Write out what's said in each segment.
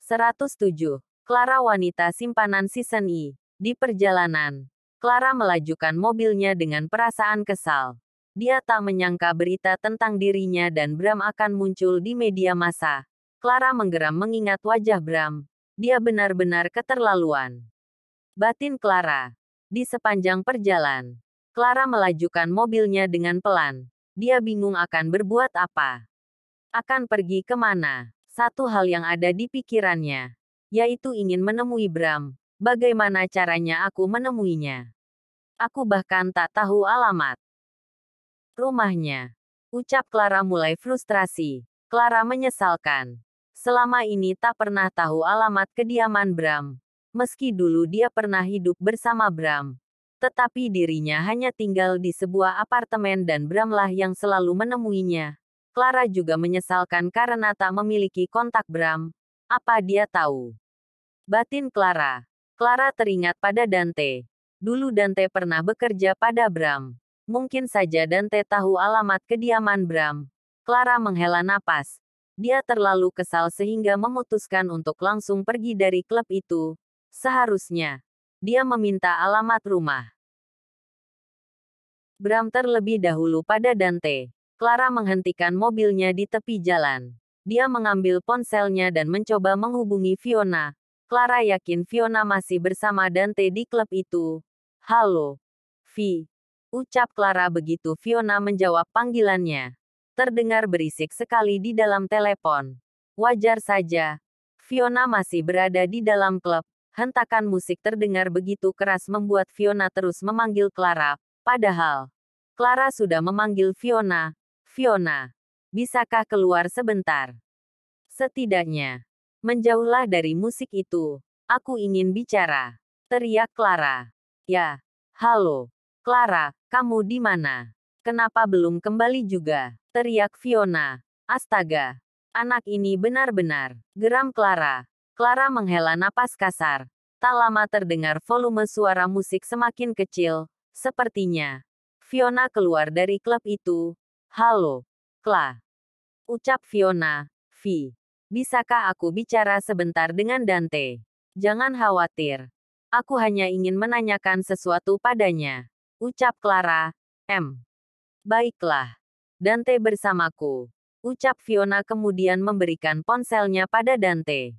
107. Clara wanita simpanan season I. Di perjalanan, Clara melajukan mobilnya dengan perasaan kesal. Dia tak menyangka berita tentang dirinya dan Bram akan muncul di media massa. Clara menggeram mengingat wajah Bram. Dia benar-benar keterlaluan. Batin Clara. Di sepanjang perjalanan, Clara melajukan mobilnya dengan pelan. Dia bingung akan berbuat apa. Akan pergi kemana? Satu hal yang ada di pikirannya, yaitu ingin menemui Bram. Bagaimana caranya aku menemuinya? Aku bahkan tak tahu alamat rumahnya. Ucap Clara mulai frustrasi. Clara menyesalkan. Selama ini tak pernah tahu alamat kediaman Bram. Meski dulu dia pernah hidup bersama Bram. Tetapi dirinya hanya tinggal di sebuah apartemen dan Bramlah yang selalu menemuinya. Clara juga menyesalkan karena tak memiliki kontak Bram. Apa dia tahu? Batin Clara. Clara teringat pada Dante. Dulu Dante pernah bekerja pada Bram. Mungkin saja Dante tahu alamat kediaman Bram. Clara menghela napas. Dia terlalu kesal sehingga memutuskan untuk langsung pergi dari klub itu. Seharusnya, dia meminta alamat rumah Bram terlebih dahulu pada Dante. Clara menghentikan mobilnya di tepi jalan. Dia mengambil ponselnya dan mencoba menghubungi Fiona. Clara yakin Fiona masih bersama Dante di klub itu. Halo, Vi. Ucap Clara begitu Fiona menjawab panggilannya. Terdengar berisik sekali di dalam telepon. Wajar saja. Fiona masih berada di dalam klub. Hentakan musik terdengar begitu keras membuat Fiona terus memanggil Clara. Padahal, Clara sudah memanggil Fiona. Fiona, bisakah keluar sebentar? Setidaknya, menjauhlah dari musik itu. Aku ingin bicara. Teriak Clara. Ya, halo. Clara, kamu di mana? Kenapa belum kembali juga? Teriak Fiona. Astaga. Anak ini benar-benar. Geram Clara. Clara menghela napas kasar. Tak lama terdengar volume suara musik semakin kecil. Sepertinya Fiona keluar dari klub itu. Halo, Cla. Ucap Fiona. Vi. Bisakah aku bicara sebentar dengan Dante? Jangan khawatir. Aku hanya ingin menanyakan sesuatu padanya. Ucap Clara. Baiklah. Dante bersamaku. Ucap Fiona kemudian memberikan ponselnya pada Dante.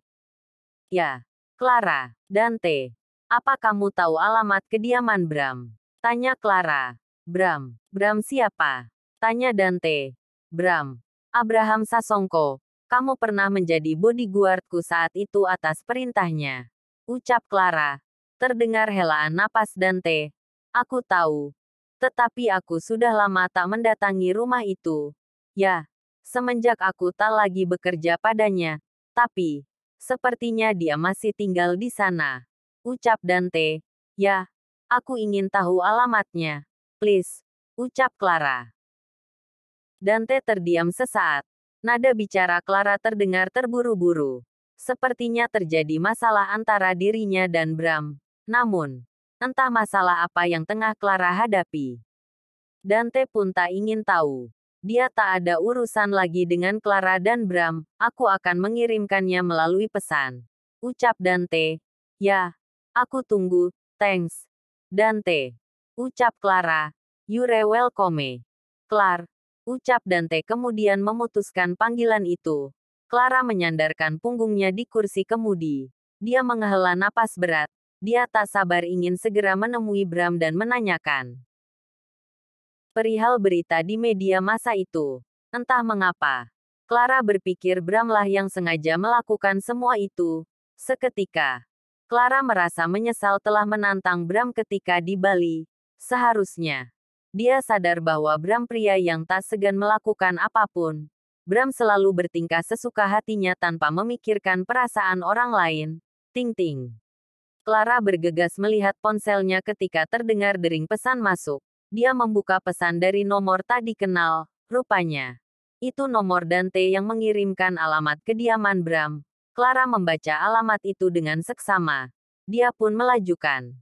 Ya, Clara. Dante. Apa kamu tahu alamat kediaman Bram? Tanya Clara. Bram. Bram siapa? Tanya Dante. Bram. Abraham Sasongko. Kamu pernah menjadi bodyguardku saat itu atas perintahnya. Ucap Clara. Terdengar helaan napas Dante. Aku tahu. Tetapi aku sudah lama tak mendatangi rumah itu. Ya. Semenjak aku tak lagi bekerja padanya. Tapi, sepertinya dia masih tinggal di sana. Ucap Dante. Ya. Aku ingin tahu alamatnya. Please. Ucap Clara. Dante terdiam sesaat. Nada bicara Clara terdengar terburu-buru. Sepertinya terjadi masalah antara dirinya dan Bram. Namun, entah masalah apa yang tengah Clara hadapi. Dante pun tak ingin tahu. Dia tak ada urusan lagi dengan Clara dan Bram. Aku akan mengirimkannya melalui pesan. Ucap Dante. Ya. Aku tunggu. Thanks. Dante. Ucap Clara. You're welcome. Clara. Ucap Dante kemudian memutuskan panggilan itu. Clara menyandarkan punggungnya di kursi kemudi. Dia menghela napas berat. Dia tak sabar ingin segera menemui Bram dan menanyakan perihal berita di media massa itu. Entah mengapa, Clara berpikir Bramlah yang sengaja melakukan semua itu. Seketika, Clara merasa menyesal telah menantang Bram ketika di Bali. Seharusnya dia sadar bahwa Bram pria yang tak segan melakukan apapun. Bram selalu bertingkah sesuka hatinya tanpa memikirkan perasaan orang lain. Ting-ting. Clara bergegas melihat ponselnya ketika terdengar dering pesan masuk. Dia membuka pesan dari nomor tak dikenal. Rupanya, itu nomor Dante yang mengirimkan alamat kediaman Bram. Clara membaca alamat itu dengan seksama. Dia pun melajukan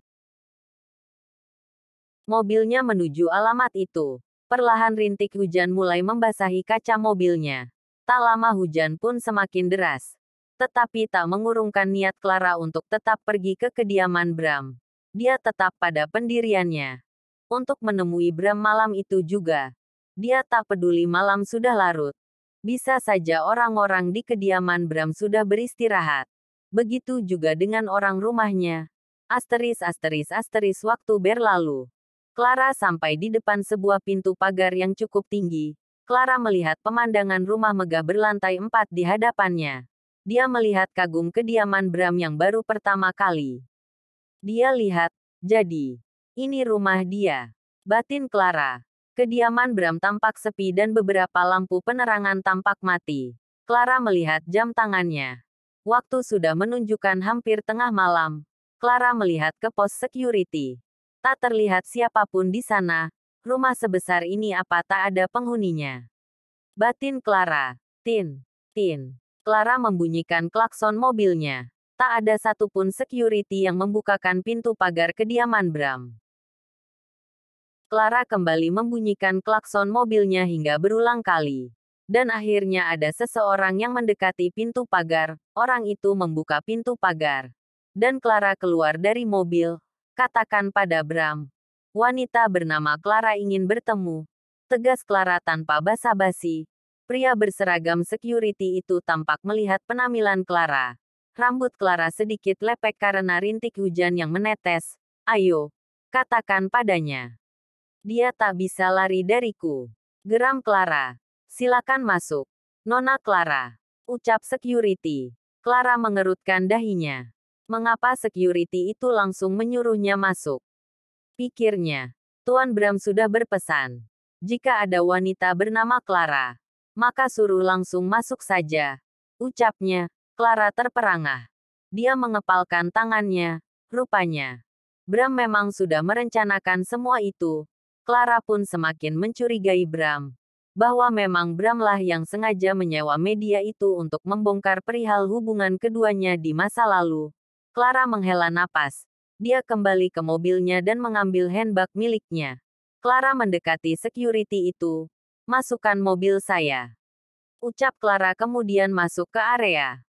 mobilnya menuju alamat itu. Perlahan rintik hujan mulai membasahi kaca mobilnya. Tak lama hujan pun semakin deras. tetapi tak mengurungkan niat Clara untuk tetap pergi ke kediaman Bram. Dia tetap pada pendiriannya untuk menemui Bram malam itu juga. Dia tak peduli malam sudah larut. Bisa saja orang-orang di kediaman Bram sudah beristirahat. Begitu juga dengan orang rumahnya. Asteris waktu berlalu. Clara sampai di depan sebuah pintu pagar yang cukup tinggi. Clara melihat pemandangan rumah megah berlantai 4 di hadapannya. Dia melihat kagum kediaman Bram yang baru pertama kali. Dia lihat, jadi, ini rumah dia. Batin Clara. Kediaman Bram tampak sepi dan beberapa lampu penerangan tampak mati. Clara melihat jam tangannya. Waktu sudah menunjukkan hampir tengah malam. Clara melihat ke pos security. Tak terlihat siapapun di sana. Rumah sebesar ini apa tak ada penghuninya? Batin Clara. Tin. Tin. Clara membunyikan klakson mobilnya. Tak ada satupun security yang membukakan pintu pagar kediaman Bram. Clara kembali membunyikan klakson mobilnya hingga berulang kali. Dan akhirnya ada seseorang yang mendekati pintu pagar. Orang itu membuka pintu pagar. Dan Clara keluar dari mobil. Katakan pada Bram. Wanita bernama Clara ingin bertemu. Tegas Clara tanpa basa-basi. Pria berseragam security itu tampak melihat penampilan Clara. Rambut Clara sedikit lepek karena rintik hujan yang menetes. Ayo, katakan padanya. Dia tak bisa lari dariku. Geram Clara. Silakan masuk. Nona Clara. Ucap security. Clara mengerutkan dahinya. Mengapa security itu langsung menyuruhnya masuk? Pikirnya. Tuan Bram sudah berpesan. Jika ada wanita bernama Clara, maka suruh langsung masuk saja. Ucapnya. Clara terperangah. Dia mengepalkan tangannya. Rupanya. Bram memang sudah merencanakan semua itu. Clara pun semakin mencurigai Bram. Bahwa memang Bramlah yang sengaja menyewa media itu untuk membongkar perihal hubungan keduanya di masa lalu. Clara menghela napas. Dia kembali ke mobilnya dan mengambil handbag miliknya. Clara mendekati security itu. Masukkan mobil saya. Ucap Clara kemudian masuk ke area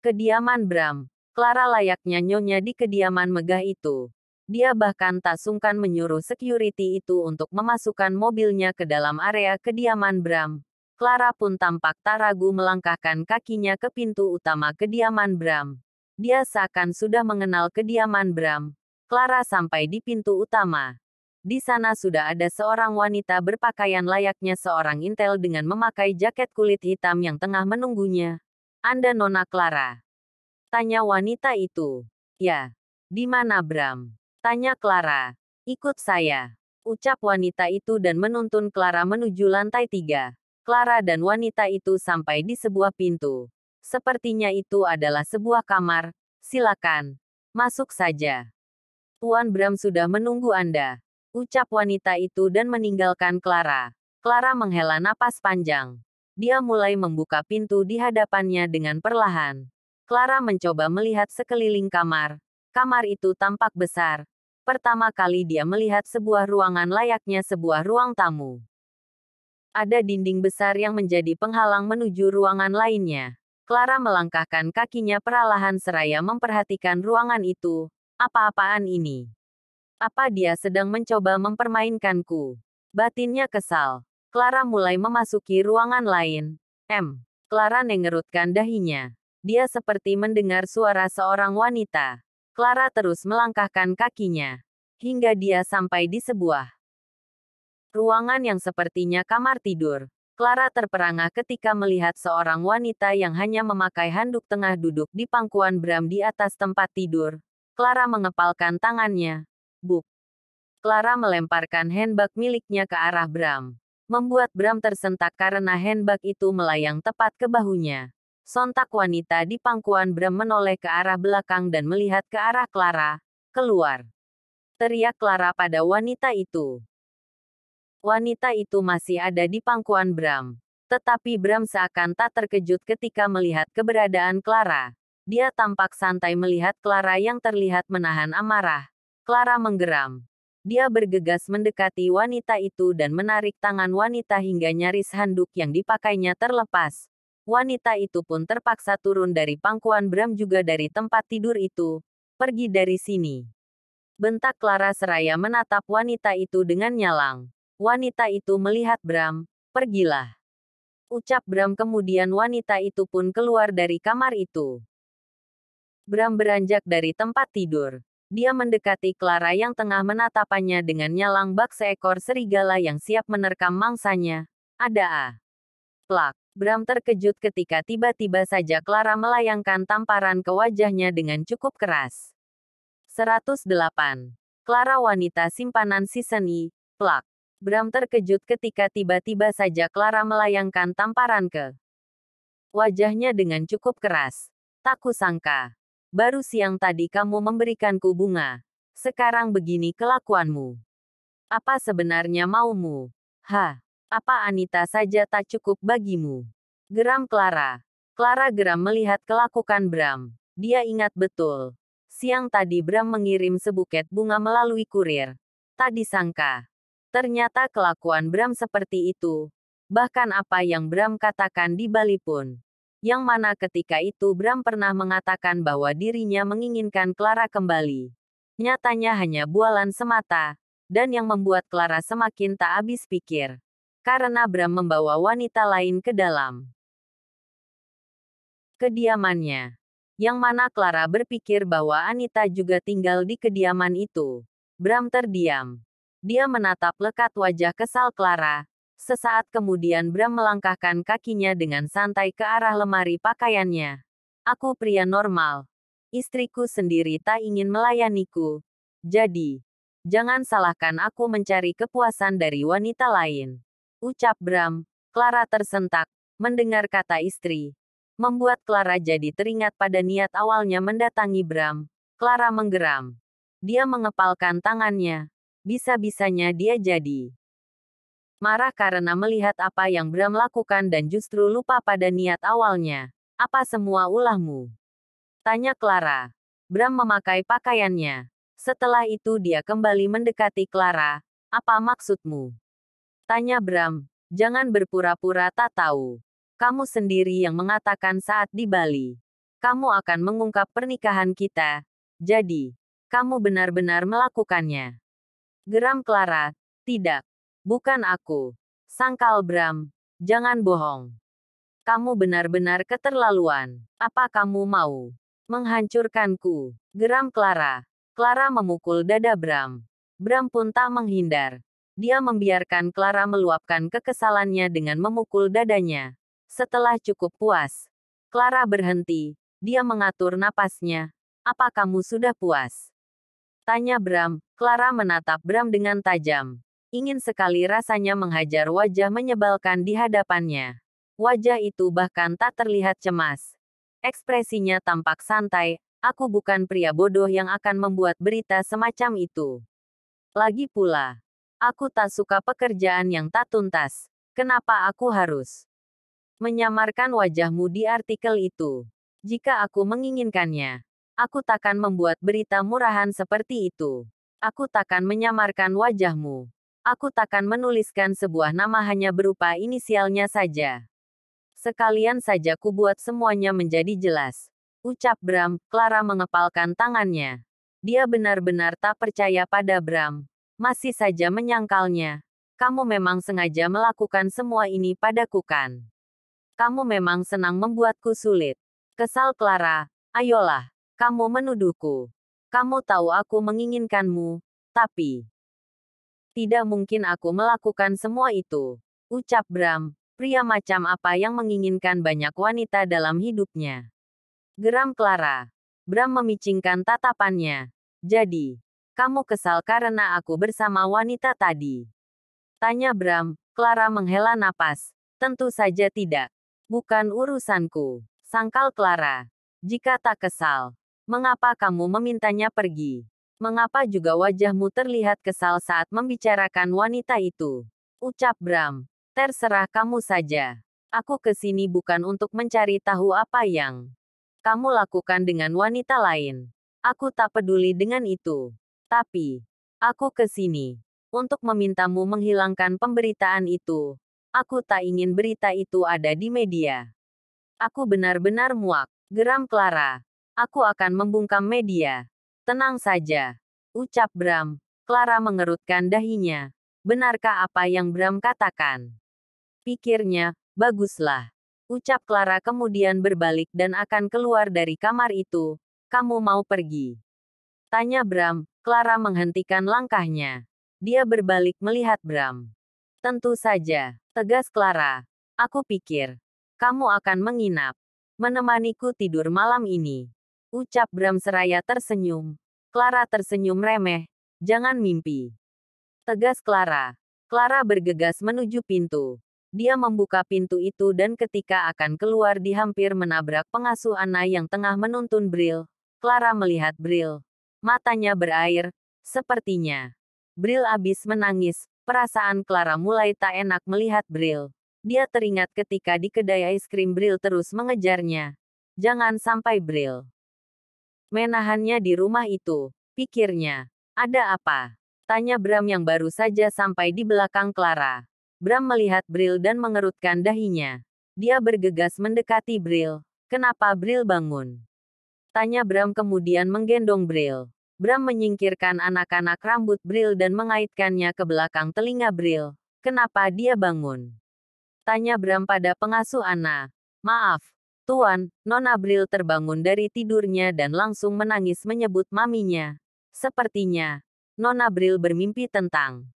kediaman Bram. Clara layaknya nyonya di kediaman megah itu. Dia bahkan tak sungkan menyuruh security itu untuk memasukkan mobilnya ke dalam area kediaman Bram. Clara pun tampak tak ragu melangkahkan kakinya ke pintu utama kediaman Bram. Dia seakan sudah mengenal kediaman Bram. Clara sampai di pintu utama. Di sana sudah ada seorang wanita berpakaian layaknya seorang intel dengan memakai jaket kulit hitam yang tengah menunggunya. Anda Nona Clara? Tanya wanita itu. Ya. Di mana Bram? Tanya Clara. Ikut saya. Ucap wanita itu dan menuntun Clara menuju lantai 3. Clara dan wanita itu sampai di sebuah pintu. Sepertinya itu adalah sebuah kamar. Silakan. Masuk saja. Tuan Bram sudah menunggu Anda. Ucap wanita itu dan meninggalkan Clara. Clara menghela napas panjang. Dia mulai membuka pintu di hadapannya dengan perlahan. Clara mencoba melihat sekeliling kamar. Kamar itu tampak besar. Pertama kali dia melihat sebuah ruangan layaknya sebuah ruang tamu. Ada dinding besar yang menjadi penghalang menuju ruangan lainnya. Clara melangkahkan kakinya perlahan seraya memperhatikan ruangan itu. Apa-apaan ini? Apa dia sedang mencoba mempermainkanku? Batinnya kesal. Clara mulai memasuki ruangan lain. Clara mengerutkan dahinya. Dia seperti mendengar suara seorang wanita. Clara terus melangkahkan kakinya. Hingga dia sampai di sebuah ruangan yang sepertinya kamar tidur. Clara terperangah ketika melihat seorang wanita yang hanya memakai handuk tengah duduk di pangkuan Bram di atas tempat tidur. Clara mengepalkan tangannya. Buk. Clara melemparkan handbag miliknya ke arah Bram. Membuat Bram tersentak karena handbag itu melayang tepat ke bahunya. Sontak wanita di pangkuan Bram menoleh ke arah belakang dan melihat ke arah Clara. Keluar. Teriak Clara pada wanita itu. Wanita itu masih ada di pangkuan Bram. Tetapi Bram seakan tak terkejut ketika melihat keberadaan Clara. Dia tampak santai melihat Clara yang terlihat menahan amarah. Clara menggeram. Dia bergegas mendekati wanita itu dan menarik tangan wanita hingga nyaris handuk yang dipakainya terlepas. Wanita itu pun terpaksa turun dari pangkuan Bram juga dari tempat tidur itu. Pergi dari sini. Bentak Clara seraya menatap wanita itu dengan nyalang. Wanita itu melihat Bram. Pergilah. Ucap Bram kemudian wanita itu pun keluar dari kamar itu. Bram beranjak dari tempat tidur. Dia mendekati Clara yang tengah menatapannya dengan nyalang bak seekor serigala yang siap menerkam mangsanya. Ada a. Plak. Bram terkejut ketika tiba-tiba saja Clara melayangkan tamparan ke wajahnya dengan cukup keras. 108. Clara wanita simpanan season I. Plak. Bram terkejut ketika tiba-tiba saja Clara melayangkan tamparan ke wajahnya dengan cukup keras. Tak kusangka. Baru siang tadi kamu memberikanku bunga. Sekarang begini kelakuanmu. Apa sebenarnya maumu? Hah? Apa Anita saja tak cukup bagimu? Geram Clara. Clara geram melihat kelakuan Bram. Dia ingat betul. Siang tadi Bram mengirim sebuket bunga melalui kurir. Tak disangka. Ternyata kelakuan Bram seperti itu. Bahkan apa yang Bram katakan di Bali pun. Yang mana ketika itu Bram pernah mengatakan bahwa dirinya menginginkan Clara kembali. Nyatanya hanya bualan semata, dan yang membuat Clara semakin tak habis pikir. Karena Bram membawa wanita lain ke dalam kediamannya. Yang mana Clara berpikir bahwa Anita juga tinggal di kediaman itu. Bram terdiam. Dia menatap lekat wajah kesal Clara. Sesaat kemudian Bram melangkahkan kakinya dengan santai ke arah lemari pakaiannya. Aku pria normal. Istriku sendiri tak ingin melayaniku. Jadi, jangan salahkan aku mencari kepuasan dari wanita lain. Ucap Bram. Clara tersentak. Mendengar kata istri. Membuat Clara jadi teringat pada niat awalnya mendatangi Bram. Clara menggeram. Dia mengepalkan tangannya. Bisa-bisanya dia jadi marah karena melihat apa yang Bram lakukan dan justru lupa pada niat awalnya. Apa semua ulahmu? Tanya Clara. Bram memakai pakaiannya. Setelah itu dia kembali mendekati Clara. Apa maksudmu? Tanya Bram. Jangan berpura-pura tak tahu. Kamu sendiri yang mengatakan saat di Bali. Kamu akan mengungkap pernikahan kita. Jadi, kamu benar-benar melakukannya. Geram Clara. Tidak. Bukan aku. Sangkal Bram. Jangan bohong. Kamu benar-benar keterlaluan. Apa kamu mau menghancurkanku? Geram Clara. Clara memukul dada Bram. Bram pun tak menghindar. Dia membiarkan Clara meluapkan kekesalannya dengan memukul dadanya. Setelah cukup puas, Clara berhenti. Dia mengatur napasnya. Apa kamu sudah puas? Tanya Bram. Clara menatap Bram dengan tajam. Ingin sekali rasanya menghajar wajah menyebalkan di hadapannya. Wajah itu bahkan tak terlihat cemas. Ekspresinya tampak santai. Aku bukan pria bodoh yang akan membuat berita semacam itu. Lagi pula, aku tak suka pekerjaan yang tak tuntas. Kenapa aku harus menyamarkan wajahmu di artikel itu? Jika aku menginginkannya, aku takkan membuat berita murahan seperti itu. Aku takkan menyamarkan wajahmu. Aku takkan menuliskan sebuah nama hanya berupa inisialnya saja. Sekalian saja ku buat semuanya menjadi jelas. Ucap Bram. Clara mengepalkan tangannya. Dia benar-benar tak percaya pada Bram. Masih saja menyangkalnya. Kamu memang sengaja melakukan semua ini padaku kan? Kamu memang senang membuatku sulit. Kesal Clara. Ayolah. Kamu menuduhku. Kamu tahu aku menginginkanmu. Tapi tidak mungkin aku melakukan semua itu. Ucap Bram. Pria macam apa yang menginginkan banyak wanita dalam hidupnya? Geram Clara. Bram memicingkan tatapannya. Jadi, kamu kesal karena aku bersama wanita tadi? Tanya Bram. Clara menghela napas. Tentu saja tidak. Bukan urusanku. Sangkal Clara. Jika tak kesal, mengapa kamu memintanya pergi? Mengapa juga wajahmu terlihat kesal saat membicarakan wanita itu? Ucap Bram. Terserah kamu saja. Aku ke sini bukan untuk mencari tahu apa yang kamu lakukan dengan wanita lain. Aku tak peduli dengan itu. Tapi, aku ke sini untuk memintamu menghilangkan pemberitaan itu. Aku tak ingin berita itu ada di media. Aku benar-benar muak. Geram Clara. Aku akan membungkam media. Tenang saja. Ucap Bram. Clara mengerutkan dahinya. Benarkah apa yang Bram katakan? Pikirnya, baguslah. Ucap Clara kemudian berbalik dan akan keluar dari kamar itu. Kamu mau pergi? Tanya Bram. Clara menghentikan langkahnya. Dia berbalik melihat Bram. Tentu saja, tegas Clara. Aku pikir, kamu akan menginap. Menemaniku tidur malam ini. Ucap Bram seraya tersenyum. Clara tersenyum remeh. Jangan mimpi. Tegas Clara. Clara bergegas menuju pintu. Dia membuka pintu itu dan ketika akan keluar di hampir menabrak pengasuh Anna yang tengah menuntun Bril. Clara melihat Bril. Matanya berair. Sepertinya. Bril abis menangis. Perasaan Clara mulai tak enak melihat Bril. Dia teringat ketika di kedai es krim Bril terus mengejarnya. Jangan sampai Bril menahannya di rumah itu. Pikirnya. Ada apa? Tanya Bram yang baru saja sampai di belakang Clara. Bram melihat Bril dan mengerutkan dahinya. Dia bergegas mendekati Bril. Kenapa Bril bangun? Tanya Bram kemudian menggendong Bril. Bram menyingkirkan anak-anak rambut Bril dan mengaitkannya ke belakang telinga Bril. Kenapa dia bangun? Tanya Bram pada pengasuh Anna. Maaf, Tuan, Nona Bril terbangun dari tidurnya dan langsung menangis menyebut maminya. Sepertinya, Nona Bril bermimpi tentang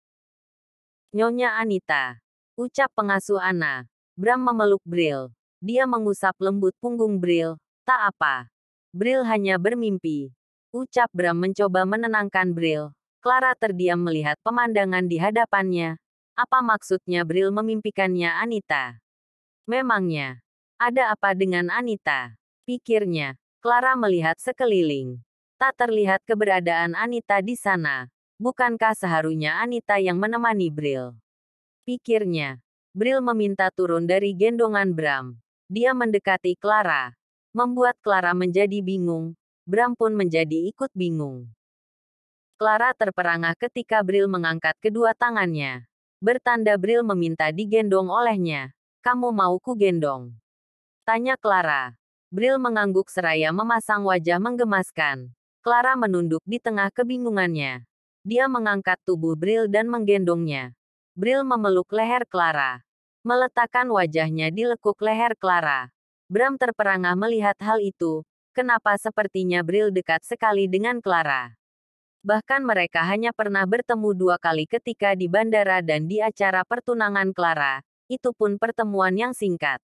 Nyonya Anita. Ucap pengasuh Anna. Bram memeluk Bril. Dia mengusap lembut punggung Bril. Tak apa. Bril hanya bermimpi. Ucap Bram mencoba menenangkan Bril. Clara terdiam melihat pemandangan di hadapannya. Apa maksudnya Bril memimpikannya Anita? Memangnya, ada apa dengan Anita? Pikirnya. Clara melihat sekeliling. Tak terlihat keberadaan Anita di sana. Bukankah seharusnya Anita yang menemani Bril? Pikirnya. Bril meminta turun dari gendongan Bram. Dia mendekati Clara. Membuat Clara menjadi bingung. Bram pun menjadi ikut bingung. Clara terperangah ketika Bril mengangkat kedua tangannya. Bertanda Bril meminta digendong olehnya. Kamu mau ku gendong? Tanya Clara. Bril mengangguk seraya memasang wajah menggemaskan. Clara menunduk di tengah kebingungannya. Dia mengangkat tubuh Bril dan menggendongnya. Bril memeluk leher Clara. Meletakkan wajahnya di lekuk leher Clara. Bram terperangah melihat hal itu. Kenapa sepertinya Bril dekat sekali dengan Clara? Bahkan mereka hanya pernah bertemu 2 kali ketika di bandara dan di acara pertunangan Clara. Itu pun pertemuan yang singkat.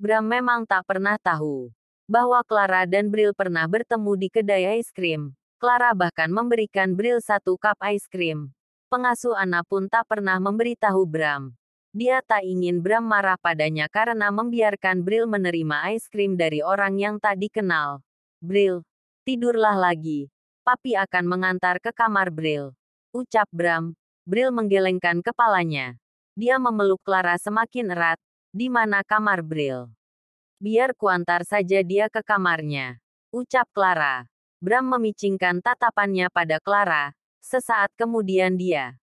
Bram memang tak pernah tahu bahwa Clara dan Bril pernah bertemu di kedai es krim. Clara bahkan memberikan Bril 1 cup es krim. Pengasuh Anna pun tak pernah memberitahu Bram. Dia tak ingin Bram marah padanya karena membiarkan Bril menerima es krim dari orang yang tak dikenal. Bril, tidurlah lagi. Papi akan mengantar ke kamar Bril. Ucap Bram. Bril menggelengkan kepalanya. Dia memeluk Clara semakin erat. Di mana kamar Bril? Biar kuantar saja dia ke kamarnya. Ucap Clara. Bram memicingkan tatapannya pada Clara. Sesaat kemudian dia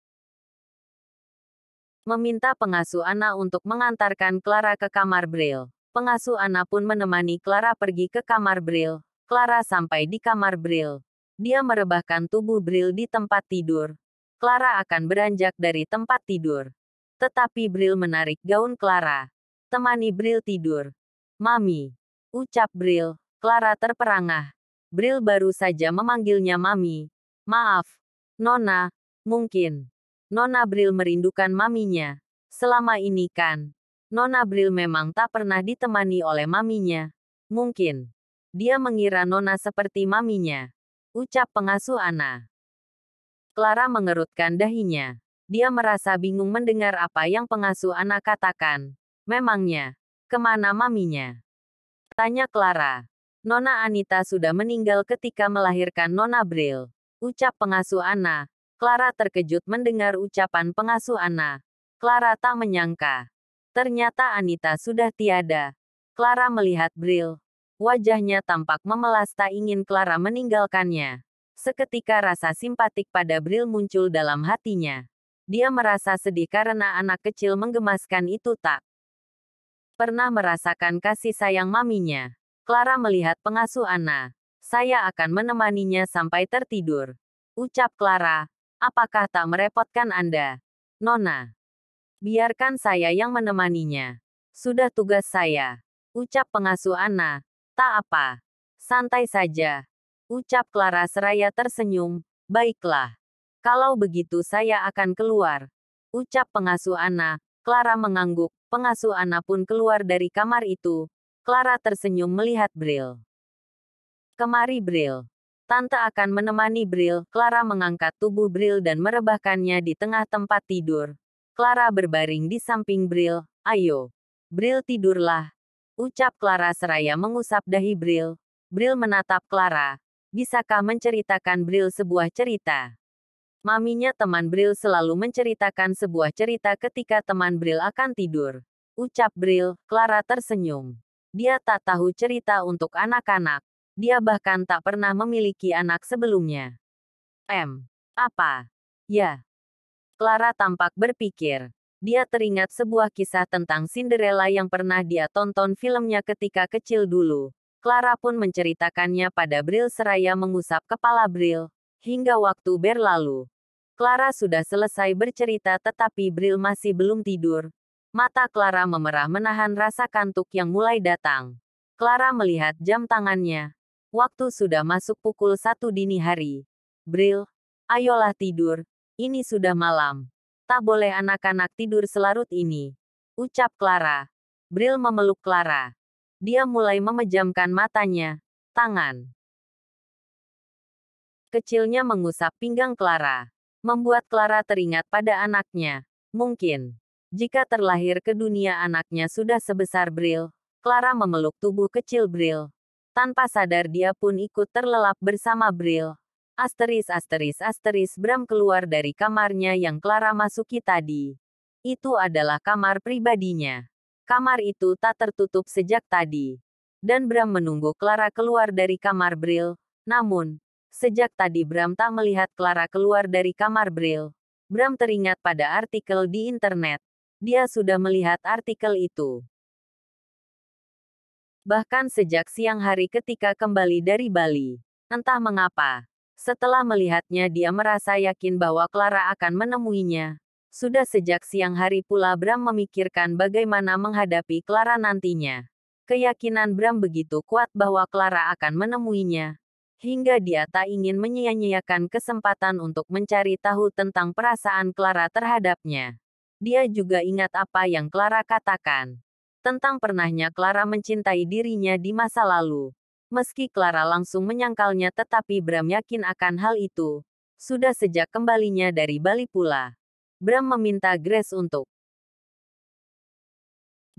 meminta pengasuh Anna untuk mengantarkan Clara ke kamar Bril. Pengasuh Anna pun menemani Clara pergi ke kamar Bril. Clara sampai di kamar Bril. Dia merebahkan tubuh Bril di tempat tidur. Clara akan beranjak dari tempat tidur. Tetapi Bril menarik gaun Clara. Temani Bril tidur. Mami. Ucap Bril. Clara terperangah. Bril baru saja memanggilnya Mami. Maaf. Nona. Mungkin. Nona Bril merindukan maminya. Selama ini kan. Nona Bril memang tak pernah ditemani oleh maminya. Mungkin. Dia mengira Nona seperti maminya. Ucap pengasuh Anna. Clara mengerutkan dahinya. Dia merasa bingung mendengar apa yang pengasuh Anna katakan. Memangnya, kemana maminya? Tanya Clara. Nona Anita sudah meninggal ketika melahirkan Nona Bril. Ucap pengasuh Anna. Clara terkejut mendengar ucapan pengasuh Anna. Clara tak menyangka. Ternyata Anita sudah tiada. Clara melihat Bril. Wajahnya tampak memelas tak ingin Clara meninggalkannya. Seketika rasa simpatik pada Bril muncul dalam hatinya. Dia merasa sedih karena anak kecil menggemaskan itu tak Pernah merasakan kasih sayang maminya. Clara melihat pengasuh Anna. Saya akan menemaninya sampai tertidur. Ucap Clara. Apakah tak merepotkan Anda, Nona? Biarkan saya yang menemaninya. Sudah tugas saya. Ucap pengasuh Anna. Tak apa. Santai saja. Ucap Clara seraya tersenyum. Baiklah. Kalau begitu saya akan keluar. Ucap pengasuh Anna. Clara mengangguk. Pengasuh Anna pun keluar dari kamar itu. Clara tersenyum melihat Bril. Kemari Bril. Tante akan menemani Bril. Clara mengangkat tubuh Bril dan merebahkannya di tengah tempat tidur. Clara berbaring di samping Bril. Ayo. Bril tidurlah. Ucap Clara seraya mengusap dahi Bril. Bril menatap Clara. Bisakah menceritakan Bril sebuah cerita? Maminya teman Bril selalu menceritakan sebuah cerita ketika teman Bril akan tidur. Ucap Bril. Clara tersenyum. Dia tak tahu cerita untuk anak-anak. Dia bahkan tak pernah memiliki anak sebelumnya. Apa? Ya. Clara tampak berpikir. Dia teringat sebuah kisah tentang Cinderella yang pernah dia tonton filmnya ketika kecil dulu. Clara pun menceritakannya pada Bril seraya mengusap kepala Bril. Hingga waktu berlalu. Clara sudah selesai bercerita tetapi Bril masih belum tidur. Mata Clara memerah menahan rasa kantuk yang mulai datang. Clara melihat jam tangannya. Waktu sudah masuk pukul 1 dini hari. Bril, ayolah tidur. Ini sudah malam. Tak boleh anak-anak tidur selarut ini. Ucap Clara. Bril memeluk Clara. Dia mulai memejamkan matanya. Tangan kecilnya mengusap pinggang Clara. Membuat Clara teringat pada anaknya. Mungkin, jika terlahir ke dunia anaknya sudah sebesar Bril, Clara memeluk tubuh kecil Bril. Tanpa sadar dia pun ikut terlelap bersama Bril. Bram keluar dari kamarnya yang Clara masuki tadi. Itu adalah kamar pribadinya. Kamar itu tak tertutup sejak tadi. Dan Bram menunggu Clara keluar dari kamar Bril. Namun, sejak tadi Bram tak melihat Clara keluar dari kamar Bril. Bram teringat pada artikel di internet. Dia sudah melihat artikel itu. Bahkan sejak siang hari ketika kembali dari Bali. Entah mengapa. Setelah melihatnya dia merasa yakin bahwa Clara akan menemuinya. Sudah sejak siang hari pula Bram memikirkan bagaimana menghadapi Clara nantinya. Keyakinan Bram begitu kuat bahwa Clara akan menemuinya. Hingga dia tak ingin menyia-nyiakan kesempatan untuk mencari tahu tentang perasaan Clara terhadapnya. Dia juga ingat apa yang Clara katakan. Tentang pernahnya Clara mencintai dirinya di masa lalu. Meski Clara langsung menyangkalnya tetapi Bram yakin akan hal itu. Sudah sejak kembalinya dari Bali pula. Bram meminta Grace untuk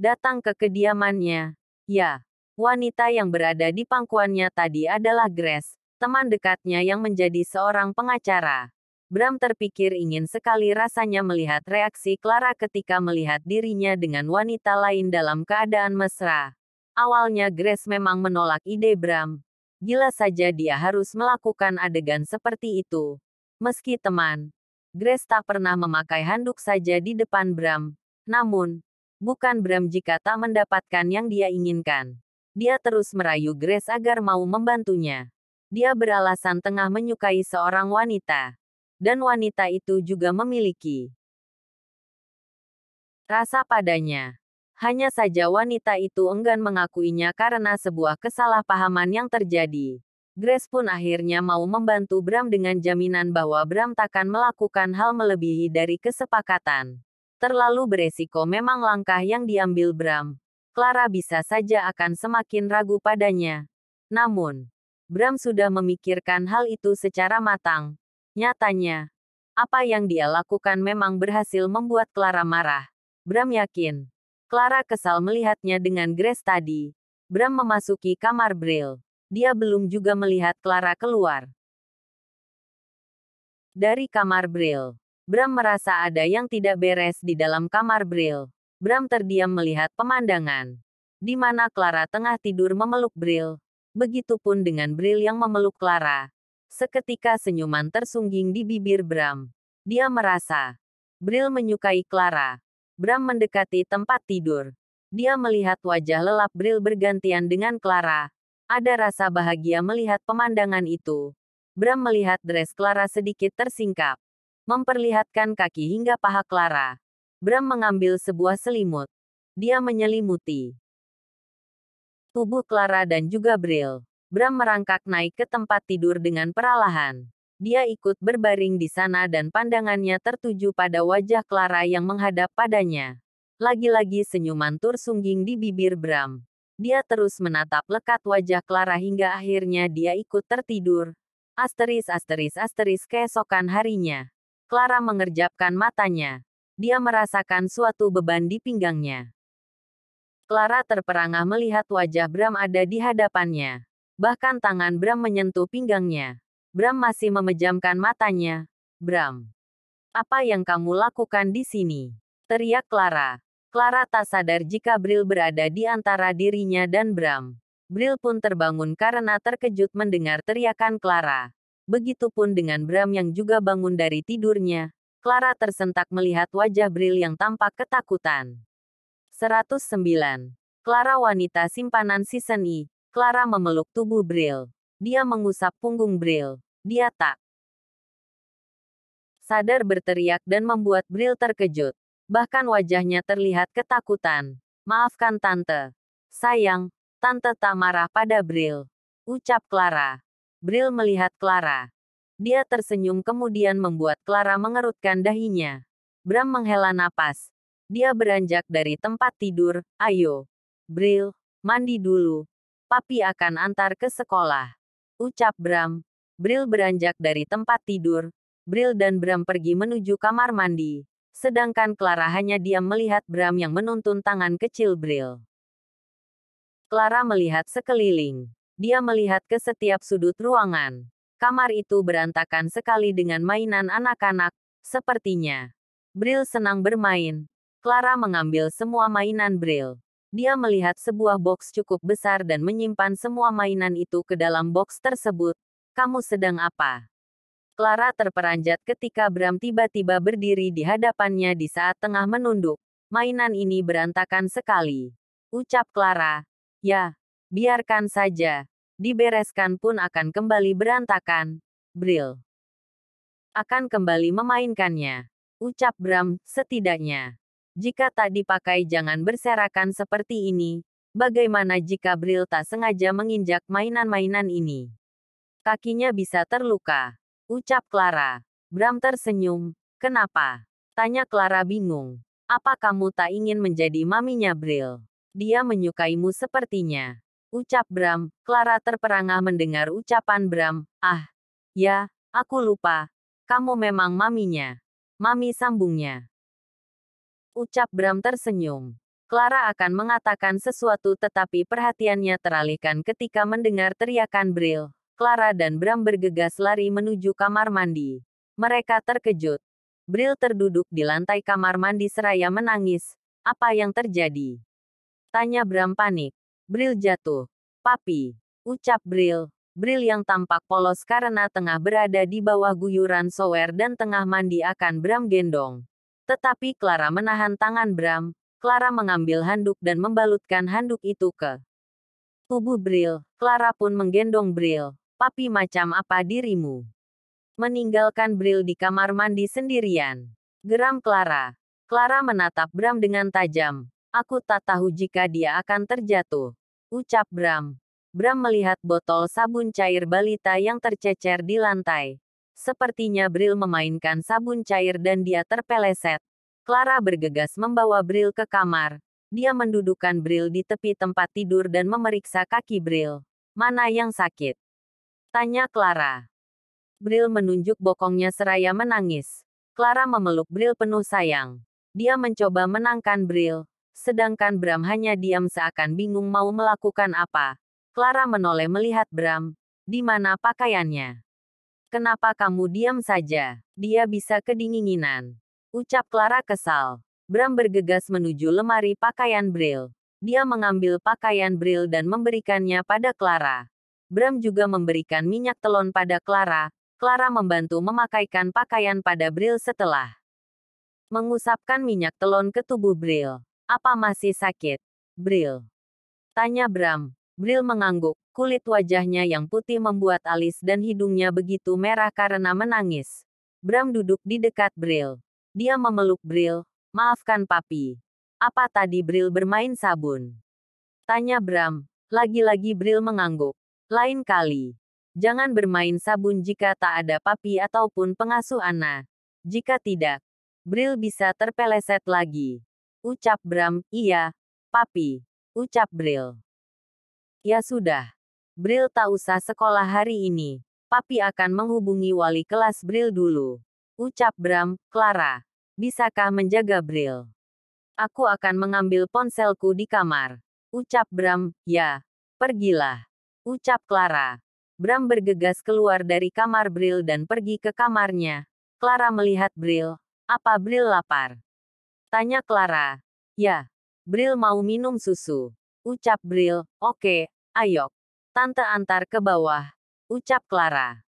datang ke kediamannya. Ya. Wanita yang berada di pangkuannya tadi adalah Grace, teman dekatnya yang menjadi seorang pengacara. Bram terpikir ingin sekali rasanya melihat reaksi Clara ketika melihat dirinya dengan wanita lain dalam keadaan mesra. Awalnya Grace memang menolak ide Bram. Gila saja dia harus melakukan adegan seperti itu. Meski teman, Grace tak pernah memakai handuk saja di depan Bram. Namun, bukan Bram jika tak mendapatkan yang dia inginkan. Dia terus merayu Grace agar mau membantunya. Dia beralasan tengah menyukai seorang wanita. Dan wanita itu juga memiliki rasa padanya. Hanya saja wanita itu enggan mengakuinya karena sebuah kesalahpahaman yang terjadi. Grace pun akhirnya mau membantu Bram dengan jaminan bahwa Bram takkan melakukan hal melebihi dari kesepakatan. Terlalu beresiko memang langkah yang diambil Bram. Clara bisa saja akan semakin ragu padanya. Namun, Bram sudah memikirkan hal itu secara matang. Nyatanya, apa yang dia lakukan memang berhasil membuat Clara marah. Bram yakin. Clara kesal melihatnya dengan Grace tadi. Bram memasuki kamar Bril. Dia belum juga melihat Clara keluar dari kamar Bril. Bram merasa ada yang tidak beres di dalam kamar Bril. Bram terdiam melihat pemandangan di mana Clara tengah tidur memeluk Bril. Begitupun dengan Bril yang memeluk Clara. Seketika senyuman tersungging di bibir Bram. Dia merasa Bril menyukai Clara. Bram mendekati tempat tidur. Dia melihat wajah lelap Bril bergantian dengan Clara. Ada rasa bahagia melihat pemandangan itu. Bram melihat dress Clara sedikit tersingkap, memperlihatkan kaki hingga paha Clara. Bram mengambil sebuah selimut. Dia menyelimuti tubuh Clara dan juga Bril. Bram merangkak naik ke tempat tidur dengan perlahan. Dia ikut berbaring di sana dan pandangannya tertuju pada wajah Clara yang menghadap padanya. Lagi-lagi senyuman tersungging di bibir Bram. Dia terus menatap lekat wajah Clara hingga akhirnya dia ikut tertidur. Keesokan harinya. Clara mengerjapkan matanya. Dia merasakan suatu beban di pinggangnya. Clara terperangah melihat wajah Bram ada di hadapannya. Bahkan tangan Bram menyentuh pinggangnya. Bram masih memejamkan matanya. Bram, apa yang kamu lakukan di sini? Teriak Clara. Clara tak sadar jika Bril berada di antara dirinya dan Bram. Bril pun terbangun karena terkejut mendengar teriakan Clara. Begitupun dengan Bram yang juga bangun dari tidurnya. Clara tersentak melihat wajah Bril yang tampak ketakutan. 109. Clara wanita simpanan season I. Clara memeluk tubuh Bril. Dia mengusap punggung Bril. Dia tak sadar berteriak dan membuat Bril terkejut. Bahkan wajahnya terlihat ketakutan. Maafkan Tante. Sayang, Tante tak marah pada Bril. Ucap Clara. Bril melihat Clara. Dia tersenyum kemudian membuat Clara mengerutkan dahinya. Bram menghela napas. Dia beranjak dari tempat tidur. Ayo, Bril, mandi dulu. Papi akan antar ke sekolah. Ucap Bram. Bril beranjak dari tempat tidur. Bril dan Bram pergi menuju kamar mandi. Sedangkan Clara hanya diam melihat Bram yang menuntun tangan kecil Bril. Clara melihat sekeliling. Dia melihat ke setiap sudut ruangan. Kamar itu berantakan sekali dengan mainan anak-anak, sepertinya. Bril senang bermain. Clara mengambil semua mainan Bril. Dia melihat sebuah box cukup besar dan menyimpan semua mainan itu ke dalam box tersebut. Kamu sedang apa? Clara terperanjat ketika Bram tiba-tiba berdiri di hadapannya di saat tengah menunduk. Mainan ini berantakan sekali. Ucap Clara. Ya, biarkan saja. Dibereskan pun akan kembali berantakan. Bril akan kembali memainkannya. Ucap Bram, setidaknya. Jika tak dipakai jangan berserakan seperti ini. Bagaimana jika Bril tak sengaja menginjak mainan-mainan ini? Kakinya bisa terluka. Ucap Clara. Bram tersenyum. Kenapa? Tanya Clara bingung. Apa kamu tak ingin menjadi maminya Bril? Dia menyukaimu sepertinya. Ucap Bram. Clara terperangah mendengar ucapan Bram. Ah, ya, aku lupa. Kamu memang maminya. Mami sambungnya. Ucap Bram tersenyum. Clara akan mengatakan sesuatu tetapi perhatiannya teralihkan ketika mendengar teriakan Bril. Clara dan Bram bergegas lari menuju kamar mandi. Mereka terkejut. Bril terduduk di lantai kamar mandi seraya menangis. Apa yang terjadi? Tanya Bram panik. Bril jatuh. Papi. Ucap Bril. Bril yang tampak polos karena tengah berada di bawah guyuran shower dan tengah mandi akan Bram gendong. Tetapi Clara menahan tangan Bram. Clara mengambil handuk dan membalutkan handuk itu ke tubuh Bril. Clara pun menggendong Bril. Papi macam apa dirimu? Meninggalkan Bril di kamar mandi sendirian. Geram Clara. Clara menatap Bram dengan tajam. Aku tak tahu jika dia akan terjatuh. Ucap Bram. Bram melihat botol sabun cair balita yang tercecer di lantai. Sepertinya Bril memainkan sabun cair dan dia terpeleset. Clara bergegas membawa Bril ke kamar. Dia mendudukkan Bril di tepi tempat tidur dan memeriksa kaki Bril. Mana yang sakit? Tanya Clara. Bril menunjuk bokongnya seraya menangis. Clara memeluk Bril penuh sayang. Dia mencoba menangkan Bril. Sedangkan Bram hanya diam seakan bingung mau melakukan apa. Clara menoleh melihat Bram. Di mana pakaiannya? Kenapa kamu diam saja? Dia bisa kedinginan. Ucap Clara kesal. Bram bergegas menuju lemari pakaian Bril. Dia mengambil pakaian Bril dan memberikannya pada Clara. Bram juga memberikan minyak telon pada Clara. Clara membantu memakaikan pakaian pada Bril setelah mengusapkan minyak telon ke tubuh Bril. Apa masih sakit? Bril? Tanya Bram. Bril mengangguk. Kulit wajahnya yang putih membuat alis dan hidungnya begitu merah karena menangis. Bram duduk di dekat Bril. Dia memeluk Bril. Maafkan papi. Apa tadi Bril bermain sabun? Tanya Bram. Lagi-lagi Bril mengangguk. Lain kali. Jangan bermain sabun jika tak ada papi ataupun pengasuh Ana. Jika tidak, Bril bisa terpeleset lagi. Ucap Bram. Iya, papi. Ucap Bril. Ya sudah. Bril tak usah sekolah hari ini. Papi akan menghubungi wali kelas Bril dulu. Ucap Bram. Clara, bisakah menjaga Bril? Aku akan mengambil ponselku di kamar. Ucap Bram. Ya, pergilah. Ucap Clara. Bram bergegas keluar dari kamar Bril dan pergi ke kamarnya. Clara melihat Bril. Apa Bril lapar? Tanya Clara. Ya, Bril mau minum susu. Ucap Bril. Oke, ayo. Tante antar ke bawah. Ucap Clara.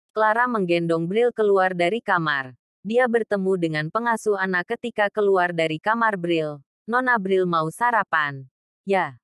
Clara menggendong Bril keluar dari kamar. Dia bertemu dengan pengasuh anak ketika keluar dari kamar Bril. Nona Bril mau sarapan. Ya.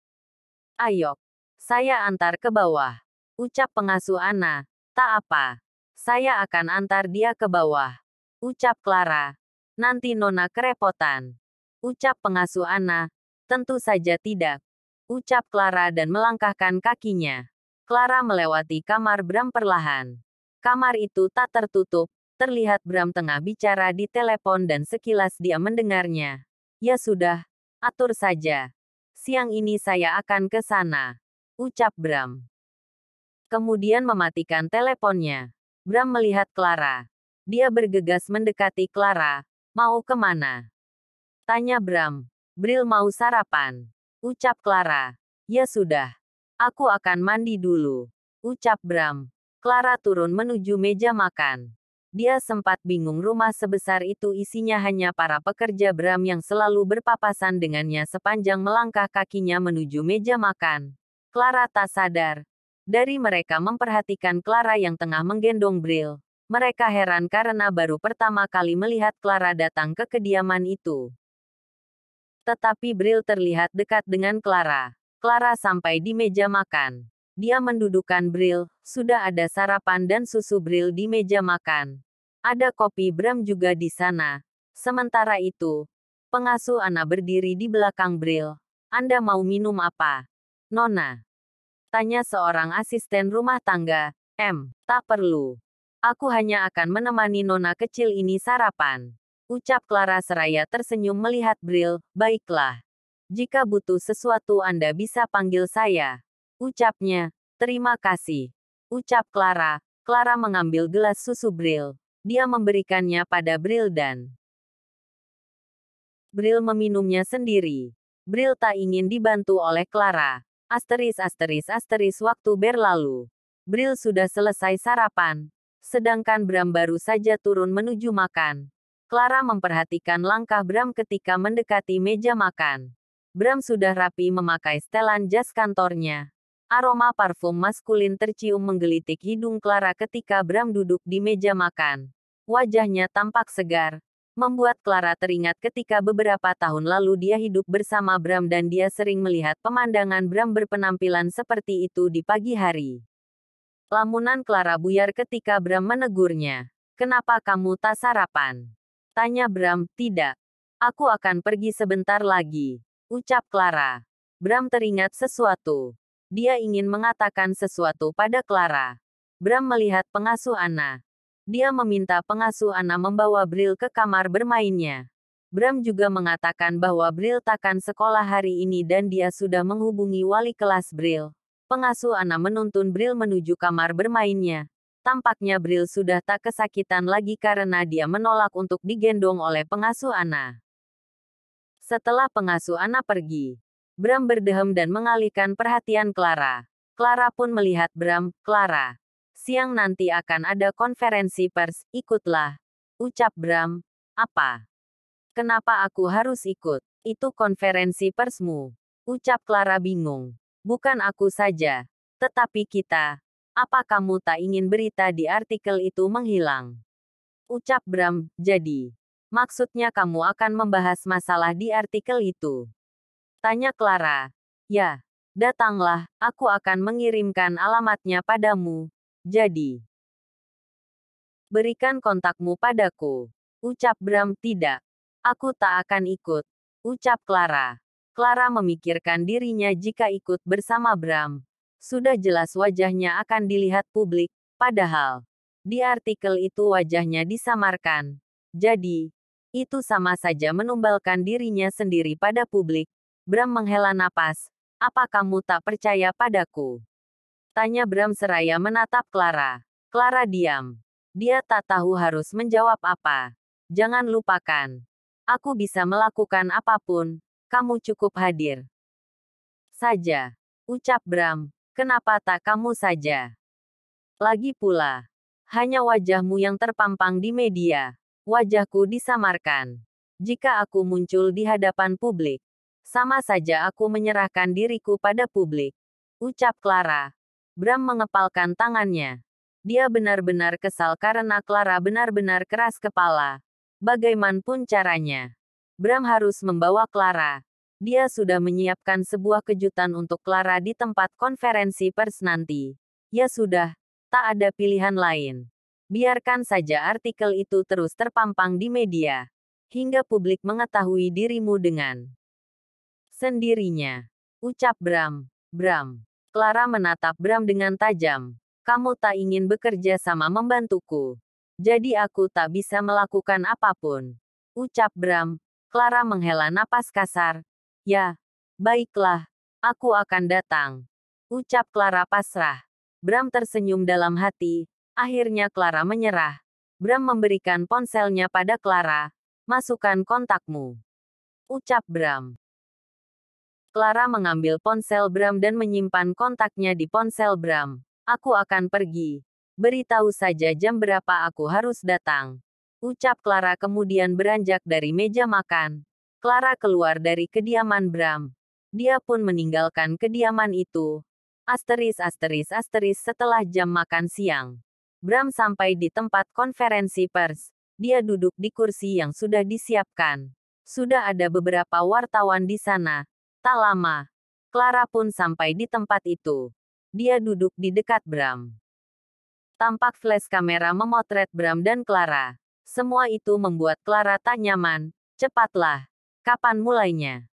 Ayo. Saya antar ke bawah. Ucap pengasuh Ana. Tak apa. Saya akan antar dia ke bawah. Ucap Clara. Nanti Nona kerepotan. Ucap pengasuh Ana. Tentu saja tidak. Ucap Clara dan melangkahkan kakinya. Clara melewati kamar Bram perlahan. Kamar itu tak tertutup. Terlihat Bram tengah bicara di telepon dan sekilas dia mendengarnya. Ya sudah. Atur saja. Siang ini saya akan ke sana. Ucap Bram. Kemudian mematikan teleponnya. Bram melihat Clara. Dia bergegas mendekati Clara. Mau kemana? Tanya Bram. Bril mau sarapan. Ucap Clara. Ya sudah. Aku akan mandi dulu. Ucap Bram. Clara turun menuju meja makan. Dia sempat bingung rumah sebesar itu isinya hanya para pekerja Bram yang selalu berpapasan dengannya sepanjang melangkah kakinya menuju meja makan. Clara tak sadar. Dari mereka memperhatikan Clara yang tengah menggendong Bril. Mereka heran karena baru pertama kali melihat Clara datang ke kediaman itu. Tetapi Bril terlihat dekat dengan Clara. Clara sampai di meja makan. Dia mendudukkan Bril, sudah ada sarapan dan susu Bril di meja makan. Ada kopi Bram juga di sana. Sementara itu, pengasuh Ana berdiri di belakang Bril. Anda mau minum apa? Nona? Tanya seorang asisten rumah tangga. Tak perlu. Aku hanya akan menemani Nona kecil ini sarapan. Ucap Clara seraya tersenyum melihat Bril. Baiklah. Jika butuh sesuatu Anda bisa panggil saya. Ucapnya. Terima kasih. Ucap Clara. Clara mengambil gelas susu Bril. Dia memberikannya pada Bril dan Bril meminumnya sendiri. Bril tak ingin dibantu oleh Clara. Waktu berlalu. Bril sudah selesai sarapan. Sedangkan Bram baru saja turun menuju makan. Clara memperhatikan langkah Bram ketika mendekati meja makan. Bram sudah rapi memakai setelan jas kantornya. Aroma parfum maskulin tercium menggelitik hidung Clara ketika Bram duduk di meja makan. Wajahnya tampak segar, membuat Clara teringat ketika beberapa tahun lalu dia hidup bersama Bram dan dia sering melihat pemandangan Bram berpenampilan seperti itu di pagi hari. Lamunan Clara buyar ketika Bram menegurnya. Kenapa kamu tak sarapan? Tanya Bram. Tidak. Aku akan pergi sebentar lagi. Ucap Clara. Bram teringat sesuatu. Dia ingin mengatakan sesuatu pada Clara. Bram melihat pengasuh Ana. Dia meminta pengasuh Ana membawa Bril ke kamar bermainnya. Bram juga mengatakan bahwa Bril takkan sekolah hari ini dan dia sudah menghubungi wali kelas Bril. Pengasuh Ana menuntun Bril menuju kamar bermainnya. Tampaknya Bril sudah tak kesakitan lagi karena dia menolak untuk digendong oleh pengasuh Ana. Setelah pengasuh Ana pergi, Bram berdehem dan mengalihkan perhatian Clara. Clara pun melihat Bram. Clara, siang nanti akan ada konferensi pers, ikutlah. Ucap Bram. Apa? Kenapa aku harus ikut? Itu konferensi persmu. Ucap Clara bingung. Bukan aku saja, tetapi kita. Apa kamu tak ingin berita di artikel itu menghilang? Ucap Bram. Jadi, maksudnya kamu akan membahas masalah di artikel itu. Tanya Clara. Ya, datanglah, aku akan mengirimkan alamatnya padamu. Jadi, berikan kontakmu padaku. Ucap Bram. Tidak. Aku tak akan ikut. Ucap Clara. Clara memikirkan dirinya jika ikut bersama Bram. Sudah jelas wajahnya akan dilihat publik, padahal di artikel itu wajahnya disamarkan. Jadi, itu sama saja menumbalkan dirinya sendiri pada publik. Bram menghela napas. Apa kamu tak percaya padaku? Tanya Bram seraya menatap Clara. Clara diam. Dia tak tahu harus menjawab apa. Jangan lupakan. Aku bisa melakukan apapun. Kamu cukup hadir saja. Ucap Bram. Kenapa tak kamu saja? Lagi pula, hanya wajahmu yang terpampang di media. Wajahku disamarkan. Jika aku muncul di hadapan publik, sama saja aku menyerahkan diriku pada publik. Ucap Clara. Bram mengepalkan tangannya. Dia benar-benar kesal karena Clara benar-benar keras kepala. Bagaimanapun caranya, Bram harus membawa Clara. Dia sudah menyiapkan sebuah kejutan untuk Clara di tempat konferensi pers nanti. Ya sudah, tak ada pilihan lain. Biarkan saja artikel itu terus terpampang di media, hingga publik mengetahui dirimu dengan sendirinya. Ucap Bram. Bram. Clara menatap Bram dengan tajam. Kamu tak ingin bekerja sama membantuku. Jadi aku tak bisa melakukan apapun. Ucap Bram. Clara menghela napas kasar. Ya, baiklah. Aku akan datang. Ucap Clara pasrah. Bram tersenyum dalam hati. Akhirnya Clara menyerah. Bram memberikan ponselnya pada Clara. Masukkan kontakmu. Ucap Bram. Clara mengambil ponsel Bram dan menyimpan kontaknya di ponsel Bram. Aku akan pergi. Beritahu saja jam berapa aku harus datang. Ucap Clara kemudian beranjak dari meja makan. Clara keluar dari kediaman Bram. Dia pun meninggalkan kediaman itu. Setelah jam makan siang. Bram sampai di tempat konferensi pers. Dia duduk di kursi yang sudah disiapkan. Sudah ada beberapa wartawan di sana. Tak lama, Clara pun sampai di tempat itu. Dia duduk di dekat Bram. Tampak flash kamera memotret Bram dan Clara. Semua itu membuat Clara tak nyaman. Cepatlah. Kapan mulainya?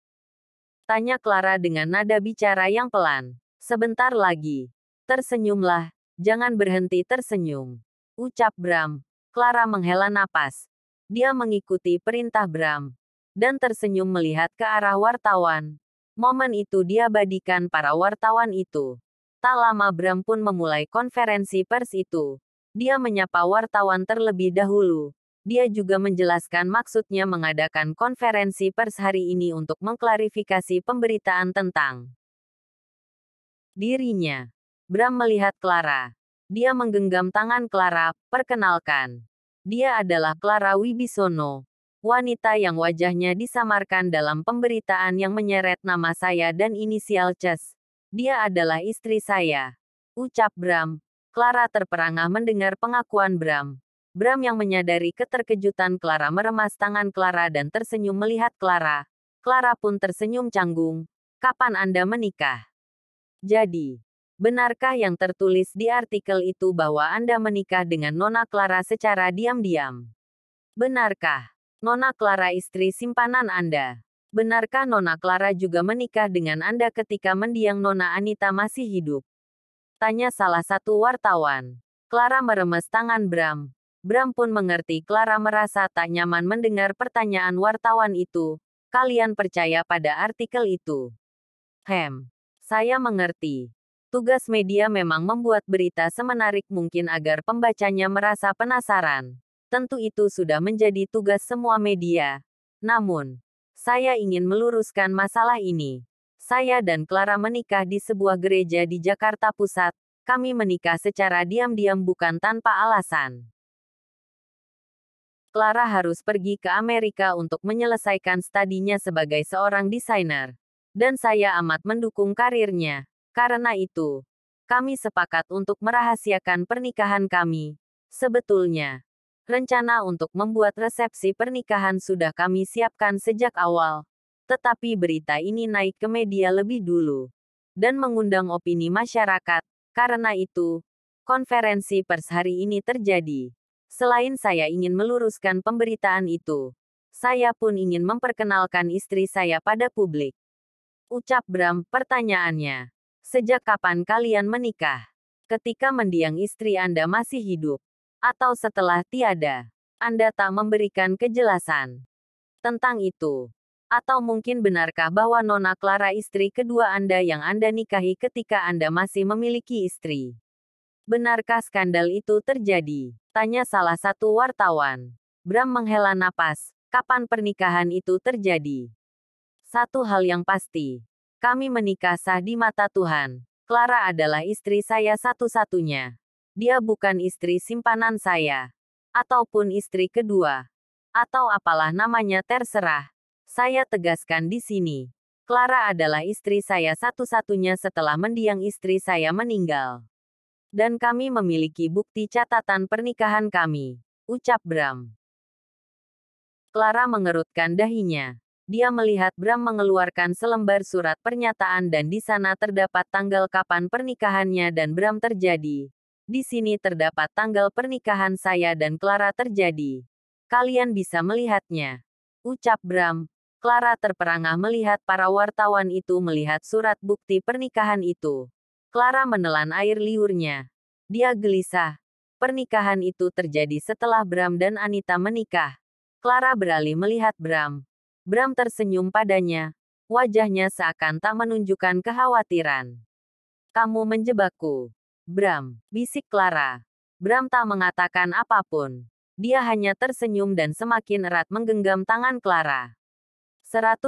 Tanya Clara dengan nada bicara yang pelan. Sebentar lagi. Tersenyumlah. Jangan berhenti tersenyum. Ucap Bram. Clara menghela napas. Dia mengikuti perintah Bram. Dan tersenyum melihat ke arah wartawan. Momen itu diabadikan para wartawan itu. Tak lama Bram pun memulai konferensi pers itu. Dia menyapa wartawan terlebih dahulu. Dia juga menjelaskan maksudnya mengadakan konferensi pers hari ini untuk mengklarifikasi pemberitaan tentang dirinya. Bram melihat Clara. Dia menggenggam tangan Clara. Perkenalkan. Dia adalah Clara Wibisono. Wanita yang wajahnya disamarkan dalam pemberitaan yang menyeret nama saya dan inisial Ces. Dia adalah istri saya. Ucap Bram. Clara terperangah mendengar pengakuan Bram. Bram yang menyadari keterkejutan Clara meremas tangan Clara dan tersenyum melihat Clara. Clara pun tersenyum canggung. Kapan Anda menikah? Jadi, benarkah yang tertulis di artikel itu bahwa Anda menikah dengan Nona Clara secara diam-diam? Benarkah Nona Clara istri simpanan Anda? Benarkah Nona Clara juga menikah dengan Anda ketika mendiang Nona Anita masih hidup? Tanya salah satu wartawan. Clara meremas tangan Bram. Bram pun mengerti Clara merasa tak nyaman mendengar pertanyaan wartawan itu. Kalian percaya pada artikel itu? Saya mengerti. Tugas media memang membuat berita semenarik mungkin agar pembacanya merasa penasaran. Tentu itu sudah menjadi tugas semua media. Namun, saya ingin meluruskan masalah ini. Saya dan Clara menikah di sebuah gereja di Jakarta Pusat. Kami menikah secara diam-diam bukan tanpa alasan. Clara harus pergi ke Amerika untuk menyelesaikan studinya sebagai seorang desainer. Dan saya amat mendukung karirnya. Karena itu, kami sepakat untuk merahasiakan pernikahan kami. Sebetulnya, rencana untuk membuat resepsi pernikahan sudah kami siapkan sejak awal. Tetapi berita ini naik ke media lebih dulu dan mengundang opini masyarakat. Karena itu, konferensi pers hari ini terjadi. Selain saya ingin meluruskan pemberitaan itu, saya pun ingin memperkenalkan istri saya pada publik. Ucap Bram, pertanyaannya. Sejak kapan kalian menikah? Ketika mendiang istri Anda masih hidup? Atau setelah tiada? Anda tak memberikan kejelasan tentang itu. Atau mungkin benarkah bahwa Nona Clara istri kedua Anda yang Anda nikahi ketika Anda masih memiliki istri? Benarkah skandal itu terjadi? Tanya salah satu wartawan. Bram menghela napas. Kapan pernikahan itu terjadi? Satu hal yang pasti. Kami menikah sah di mata Tuhan. Clara adalah istri saya satu-satunya. Dia bukan istri simpanan saya. Ataupun istri kedua. Atau apalah namanya terserah. Saya tegaskan di sini. Clara adalah istri saya satu-satunya setelah mendiang istri saya meninggal. Dan kami memiliki bukti catatan pernikahan kami. Ucap Bram. Clara mengerutkan dahinya. Dia melihat Bram mengeluarkan selembar surat pernyataan dan di sana terdapat tanggal kapan pernikahannya dan Bram terjadi. Di sini terdapat tanggal pernikahan saya dan Clara terjadi. Kalian bisa melihatnya. Ucap Bram. Clara terperangah melihat para wartawan itu melihat surat bukti pernikahan itu. Clara menelan air liurnya. Dia gelisah. Pernikahan itu terjadi setelah Bram dan Anita menikah. Clara beralih melihat Bram. Bram tersenyum padanya. Wajahnya seakan tak menunjukkan kekhawatiran. Kamu menjebakku. Bram, bisik Clara. Bram tak mengatakan apapun. Dia hanya tersenyum dan semakin erat menggenggam tangan Clara. 110.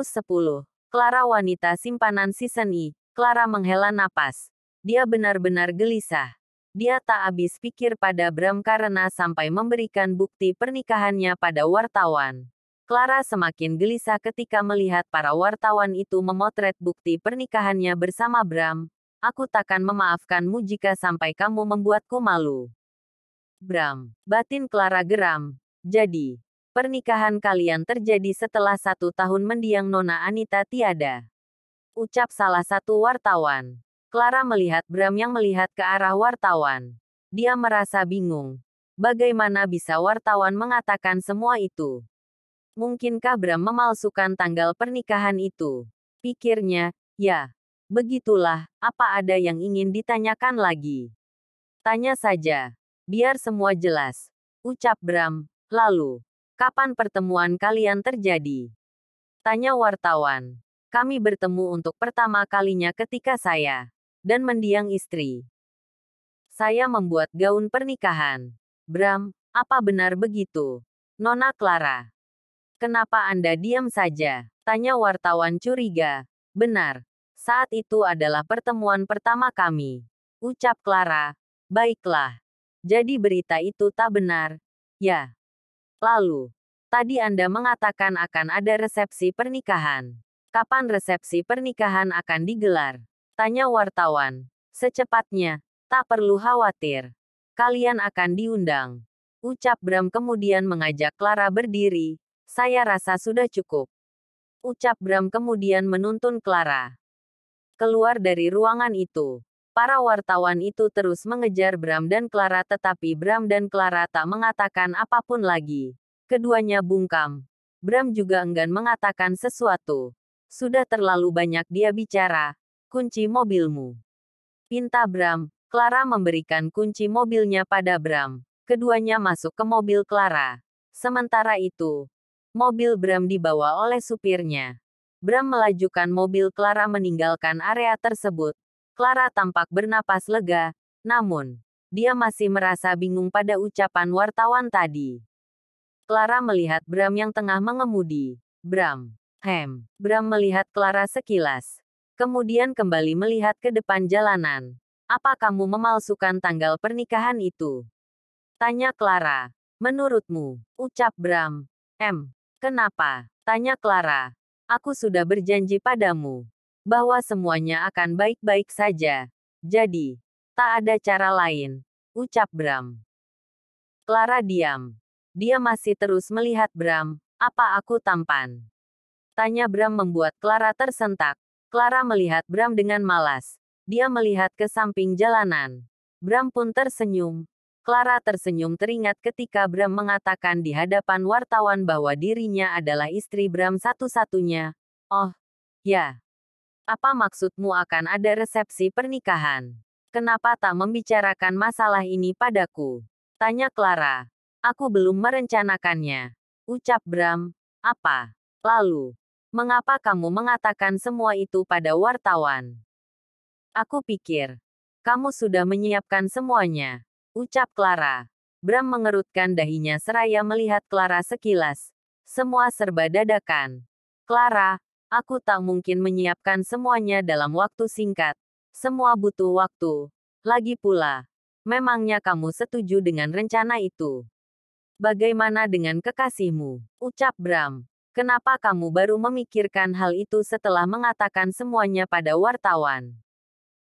Clara wanita simpanan season I. Clara menghela napas. Dia benar-benar gelisah. Dia tak habis pikir pada Bram karena sampai memberikan bukti pernikahannya pada wartawan. Clara semakin gelisah ketika melihat para wartawan itu memotret bukti pernikahannya bersama Bram. Aku takkan memaafkanmu jika sampai kamu membuatku malu. Bram, batin Clara geram. Jadi, pernikahan kalian terjadi setelah 1 tahun mendiang Nona Anita tiada. Ucap salah satu wartawan. Clara melihat Bram yang melihat ke arah wartawan. Dia merasa bingung. Bagaimana bisa wartawan mengatakan semua itu? Mungkinkah Bram memalsukan tanggal pernikahan itu? Pikirnya, ya. Begitulah, apa ada yang ingin ditanyakan lagi? Tanya saja. Biar semua jelas. Ucap Bram. Lalu, kapan pertemuan kalian terjadi? Tanya wartawan. Kami bertemu untuk pertama kalinya ketika saya dan mendiang istri. Saya membuat gaun pernikahan. Bram, apa benar begitu? Nona Clara. Kenapa Anda diam saja? Tanya wartawan curiga. Benar. Saat itu adalah pertemuan pertama kami. Ucap Clara. Baiklah. Jadi berita itu tak benar. Ya. Lalu, tadi Anda mengatakan akan ada resepsi pernikahan. Kapan resepsi pernikahan akan digelar? Tanya wartawan. Secepatnya, tak perlu khawatir. Kalian akan diundang. Ucap Bram kemudian mengajak Clara berdiri. Saya rasa sudah cukup. Ucap Bram kemudian menuntun Clara keluar dari ruangan itu. Para wartawan itu terus mengejar Bram dan Clara tetapi Bram dan Clara tak mengatakan apapun lagi. Keduanya bungkam. Bram juga enggan mengatakan sesuatu. Sudah terlalu banyak dia bicara. Kunci mobilmu. Pinta Bram. Clara memberikan kunci mobilnya pada Bram. Keduanya masuk ke mobil Clara. Sementara itu, mobil Bram dibawa oleh supirnya. Bram melajukan mobil Clara meninggalkan area tersebut. Clara tampak bernapas lega, namun, dia masih merasa bingung pada ucapan wartawan tadi. Clara melihat Bram yang tengah mengemudi. Bram. Bram melihat Clara sekilas. Kemudian kembali melihat ke depan jalanan. Apa kamu memalsukan tanggal pernikahan itu? Tanya Clara. Menurutmu, ucap Bram. Kenapa? Tanya Clara. Aku sudah berjanji padamu bahwa semuanya akan baik-baik saja. Jadi, tak ada cara lain. Ucap Bram. Clara diam. Dia masih terus melihat Bram. Apa aku tampan? Tanya Bram membuat Clara tersentak. Clara melihat Bram dengan malas. Dia melihat ke samping jalanan. Bram pun tersenyum. Clara tersenyum teringat ketika Bram mengatakan di hadapan wartawan bahwa dirinya adalah istri Bram satu-satunya. Oh, ya. Apa maksudmu akan ada resepsi pernikahan? Kenapa tak membicarakan masalah ini padaku? Tanya Clara. Aku belum merencanakannya. Ucap Bram. Apa? Lalu, mengapa kamu mengatakan semua itu pada wartawan? Aku pikir, kamu sudah menyiapkan semuanya. Ucap Clara. Bram mengerutkan dahinya seraya melihat Clara sekilas. Semua serba dadakan. Clara, aku tak mungkin menyiapkan semuanya dalam waktu singkat. Semua butuh waktu. Lagi pula, memangnya kamu setuju dengan rencana itu? Bagaimana dengan kekasihmu? Ucap Bram. Kenapa kamu baru memikirkan hal itu setelah mengatakan semuanya pada wartawan?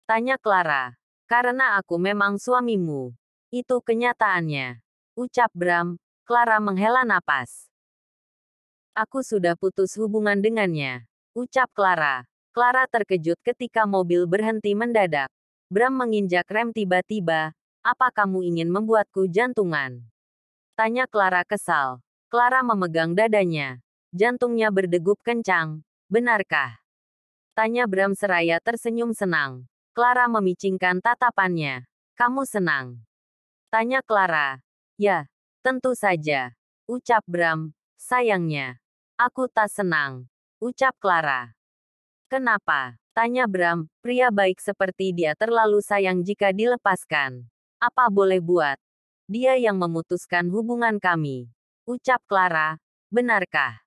Tanya Clara. Karena aku memang suamimu. Itu kenyataannya. Ucap Bram. Clara menghela napas. Aku sudah putus hubungan dengannya. Ucap Clara. Clara terkejut ketika mobil berhenti mendadak. Bram menginjak rem tiba-tiba. Apa kamu ingin membuatku jantungan? Tanya Clara kesal. Clara memegang dadanya. Jantungnya berdegup kencang. Benarkah? Tanya Bram seraya tersenyum senang. Clara memicingkan tatapannya. Kamu senang? Tanya Clara. Ya, tentu saja. Ucap Bram. Sayangnya, aku tak senang. Ucap Clara. Kenapa? Tanya Bram. Pria baik seperti dia terlalu sayang jika dilepaskan. Apa boleh buat? Dia yang memutuskan hubungan kami. Ucap Clara. Benarkah?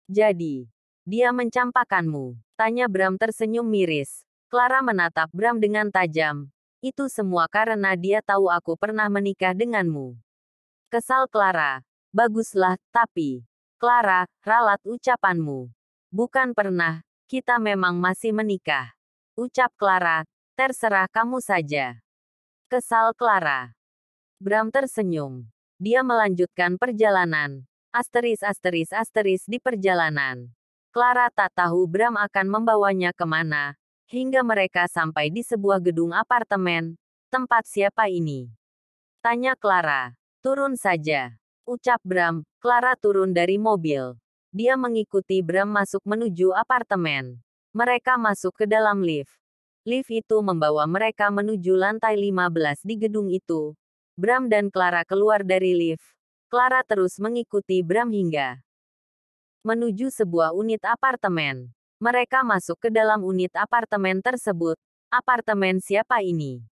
Jadi, dia mencampakkanmu? Tanya Bram tersenyum miris. Clara menatap Bram dengan tajam. Itu semua karena dia tahu aku pernah menikah denganmu. Kesal Clara. Baguslah, tapi... Clara, ralat ucapanmu. Bukan pernah, kita memang masih menikah. Ucap Clara. Terserah kamu saja. Kesal Clara. Bram tersenyum. Dia melanjutkan perjalanan. Asteris di perjalanan. Clara tak tahu Bram akan membawanya kemana, hingga mereka sampai di sebuah gedung apartemen. Tempat siapa ini? Tanya Clara. Turun saja. Ucap Bram. Clara turun dari mobil. Dia mengikuti Bram masuk menuju apartemen. Mereka masuk ke dalam lift. Lift itu membawa mereka menuju lantai 15 di gedung itu. Bram dan Clara keluar dari lift. Clara terus mengikuti Bram hingga menuju sebuah unit apartemen. Mereka masuk ke dalam unit apartemen tersebut. Apartemen siapa ini?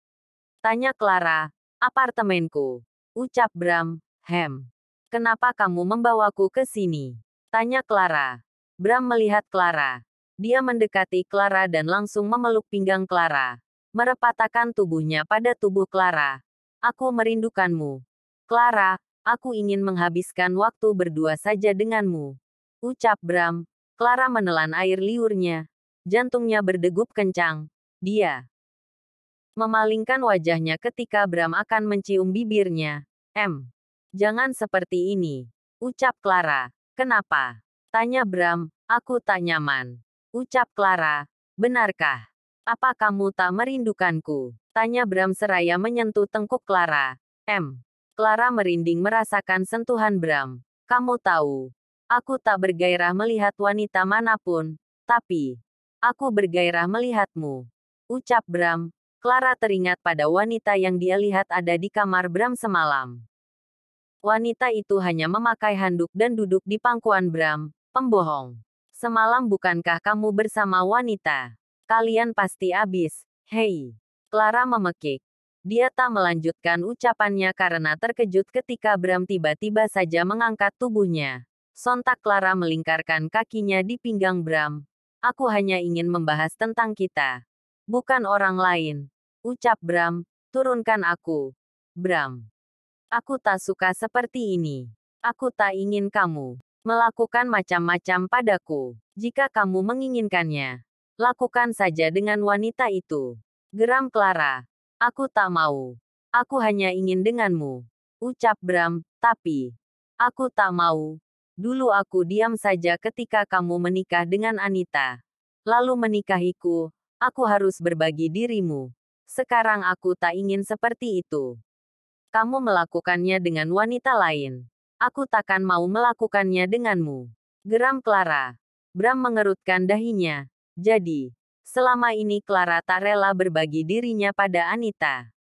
Tanya Clara. Apartemenku. Ucap Bram. Kenapa kamu membawaku ke sini? Tanya Clara. Bram melihat Clara. Dia mendekati Clara dan langsung memeluk pinggang Clara. Merepatakan tubuhnya pada tubuh Clara. Aku merindukanmu. Clara, aku ingin menghabiskan waktu berdua saja denganmu. Ucap Bram. Clara menelan air liurnya. Jantungnya berdegup kencang. Dia memalingkan wajahnya ketika Bram akan mencium bibirnya. Jangan seperti ini. Ucap Clara. Kenapa? Tanya Bram. Aku tak nyaman. Ucap Clara. Benarkah? Apa kamu tak merindukanku? Tanya Bram seraya menyentuh tengkuk Clara. Clara merinding merasakan sentuhan Bram. Kamu tahu, aku tak bergairah melihat wanita manapun, tapi aku bergairah melihatmu. Ucap Bram. Clara teringat pada wanita yang dia lihat ada di kamar Bram semalam. Wanita itu hanya memakai handuk dan duduk di pangkuan Bram. Pembohong. Semalam bukankah kamu bersama wanita? Kalian pasti habis. Hei. Clara memekik. Dia tak melanjutkan ucapannya karena terkejut ketika Bram tiba-tiba saja mengangkat tubuhnya. Sontak Clara melingkarkan kakinya di pinggang Bram. Aku hanya ingin membahas tentang kita. Bukan orang lain. Ucap Bram. Turunkan aku. Bram. Aku tak suka seperti ini. Aku tak ingin kamu melakukan macam-macam padaku. Jika kamu menginginkannya, lakukan saja dengan wanita itu. Geram Clara. Aku tak mau. Aku hanya ingin denganmu. Ucap Bram, tapi aku tak mau. Dulu aku diam saja ketika kamu menikah dengan Anita. Lalu menikahiku, aku harus berbagi dirimu. Sekarang aku tak ingin seperti itu. Kamu melakukannya dengan wanita lain. Aku takkan mau melakukannya denganmu. Geram Clara. Bram mengerutkan dahinya. Jadi, selama ini Clara tak rela berbagi dirinya pada Anita.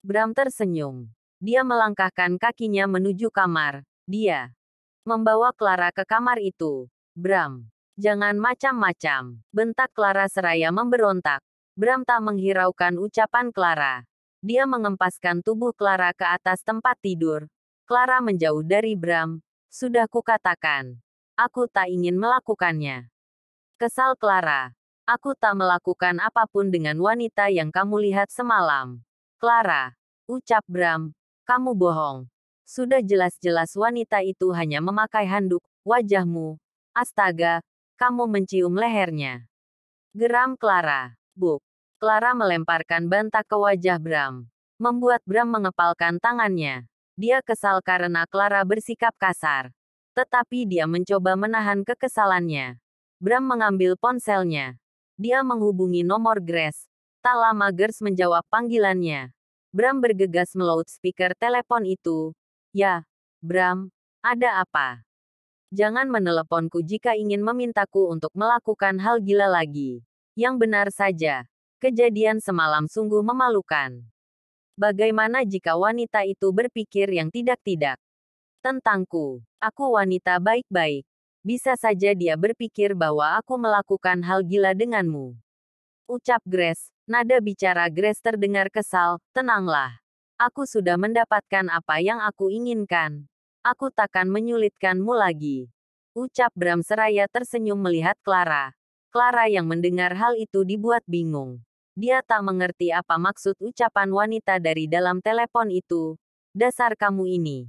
Bram tersenyum. Dia melangkahkan kakinya menuju kamar. Dia membawa Clara ke kamar itu. Bram, jangan macam-macam, bentak Clara seraya memberontak. Bram tak menghiraukan ucapan Clara. Dia mengempaskan tubuh Clara ke atas tempat tidur. Clara menjauh dari Bram. Sudah kukatakan. Aku tak ingin melakukannya. Kesal Clara. Aku tak melakukan apapun dengan wanita yang kamu lihat semalam. Clara, ucap Bram, kamu bohong. Sudah jelas-jelas wanita itu hanya memakai handuk, wajahmu. Astaga, kamu mencium lehernya. Geram Clara. Buk. Clara melemparkan bantak ke wajah Bram. Membuat Bram mengepalkan tangannya. Dia kesal karena Clara bersikap kasar. Tetapi dia mencoba menahan kekesalannya. Bram mengambil ponselnya. Dia menghubungi nomor Grace. Tak lama Grace menjawab panggilannya. Bram bergegas meloudspeaker telepon itu. Ya, Bram, ada apa? Jangan meneleponku jika ingin memintaku untuk melakukan hal gila lagi. Yang benar saja. Kejadian semalam sungguh memalukan. Bagaimana jika wanita itu berpikir yang tidak-tidak tentangku? Aku wanita baik-baik. Bisa saja dia berpikir bahwa aku melakukan hal gila denganmu. Ucap Grace. Nada bicara Grace terdengar kesal. Tenanglah. Aku sudah mendapatkan apa yang aku inginkan. Aku takkan menyulitkanmu lagi. Ucap Bram seraya tersenyum melihat Clara. Clara yang mendengar hal itu dibuat bingung. Dia tak mengerti apa maksud ucapan wanita dari dalam telepon itu. Dasar kamu ini.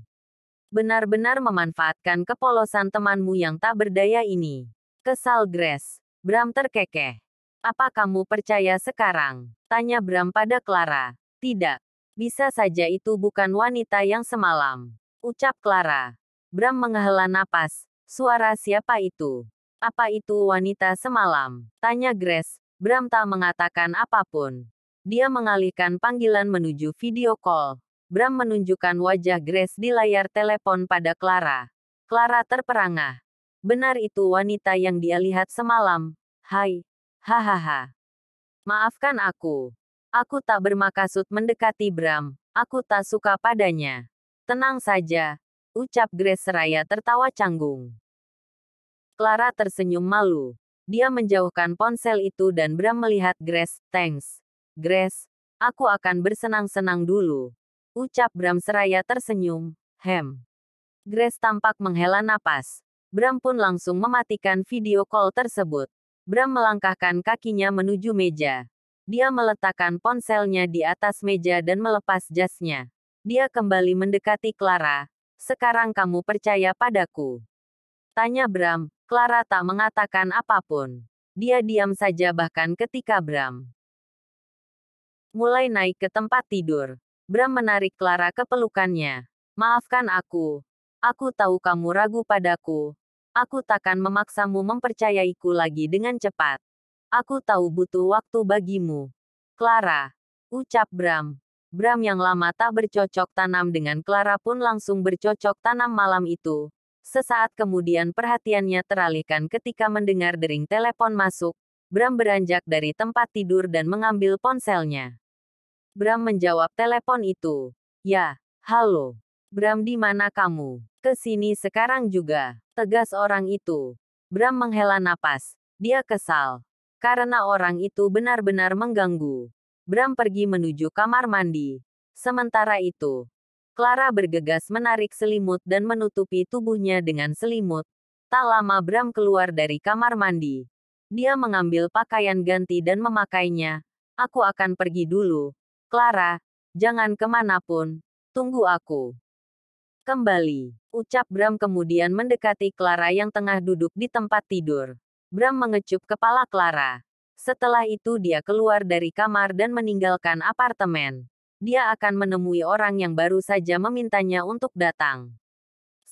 Benar-benar memanfaatkan kepolosan temanmu yang tak berdaya ini. Kesal Grace. Bram terkekeh. Apa kamu percaya sekarang? Tanya Bram pada Clara. Tidak. Bisa saja itu bukan wanita yang semalam. Ucap Clara. Bram menghela napas. Suara siapa itu? Apa itu wanita semalam? Tanya Grace. Bram tak mengatakan apapun. Dia mengalihkan panggilan menuju video call. Bram menunjukkan wajah Grace di layar telepon pada Clara. Clara terperangah. Benar itu wanita yang dia lihat semalam. Hai. Hahaha. Maafkan aku. Aku tak bermaksud mendekati Bram. Aku tak suka padanya. Tenang saja. Ucap Grace seraya tertawa canggung. Clara tersenyum malu. Dia menjauhkan ponsel itu dan Bram melihat Grace. Thanks. Grace. Aku akan bersenang-senang dulu. Ucap Bram seraya tersenyum. Grace tampak menghela napas. Bram pun langsung mematikan video call tersebut. Bram melangkahkan kakinya menuju meja. Dia meletakkan ponselnya di atas meja dan melepas jasnya. Dia kembali mendekati Clara. Sekarang kamu percaya padaku? Tanya Bram. Clara tak mengatakan apapun. Dia diam saja bahkan ketika Bram mulai naik ke tempat tidur. Bram menarik Clara ke pelukannya. Maafkan aku. Aku tahu kamu ragu padaku. Aku takkan memaksamu mempercayaiku lagi dengan cepat. Aku tahu butuh waktu bagimu. Clara. Ucap Bram. Bram yang lama tak bercocok tanam dengan Clara pun langsung bercocok tanam malam itu. Sesaat kemudian perhatiannya teralihkan ketika mendengar dering telepon masuk. Bram beranjak dari tempat tidur dan mengambil ponselnya. Bram menjawab telepon itu. Ya, halo. Bram, di mana kamu? Ke sini sekarang juga. Tegas orang itu. Bram menghela napas. Dia kesal. Karena orang itu benar-benar mengganggu. Bram pergi menuju kamar mandi. Sementara itu, Clara bergegas menarik selimut dan menutupi tubuhnya dengan selimut. Tak lama Bram keluar dari kamar mandi. Dia mengambil pakaian ganti dan memakainya. Aku akan pergi dulu. Clara, jangan kemanapun. Tunggu aku. Kembali. Ucap Bram kemudian mendekati Clara yang tengah duduk di tempat tidur. Bram mengecup kepala Clara. Setelah itu dia keluar dari kamar dan meninggalkan apartemen. Dia akan menemui orang yang baru saja memintanya untuk datang.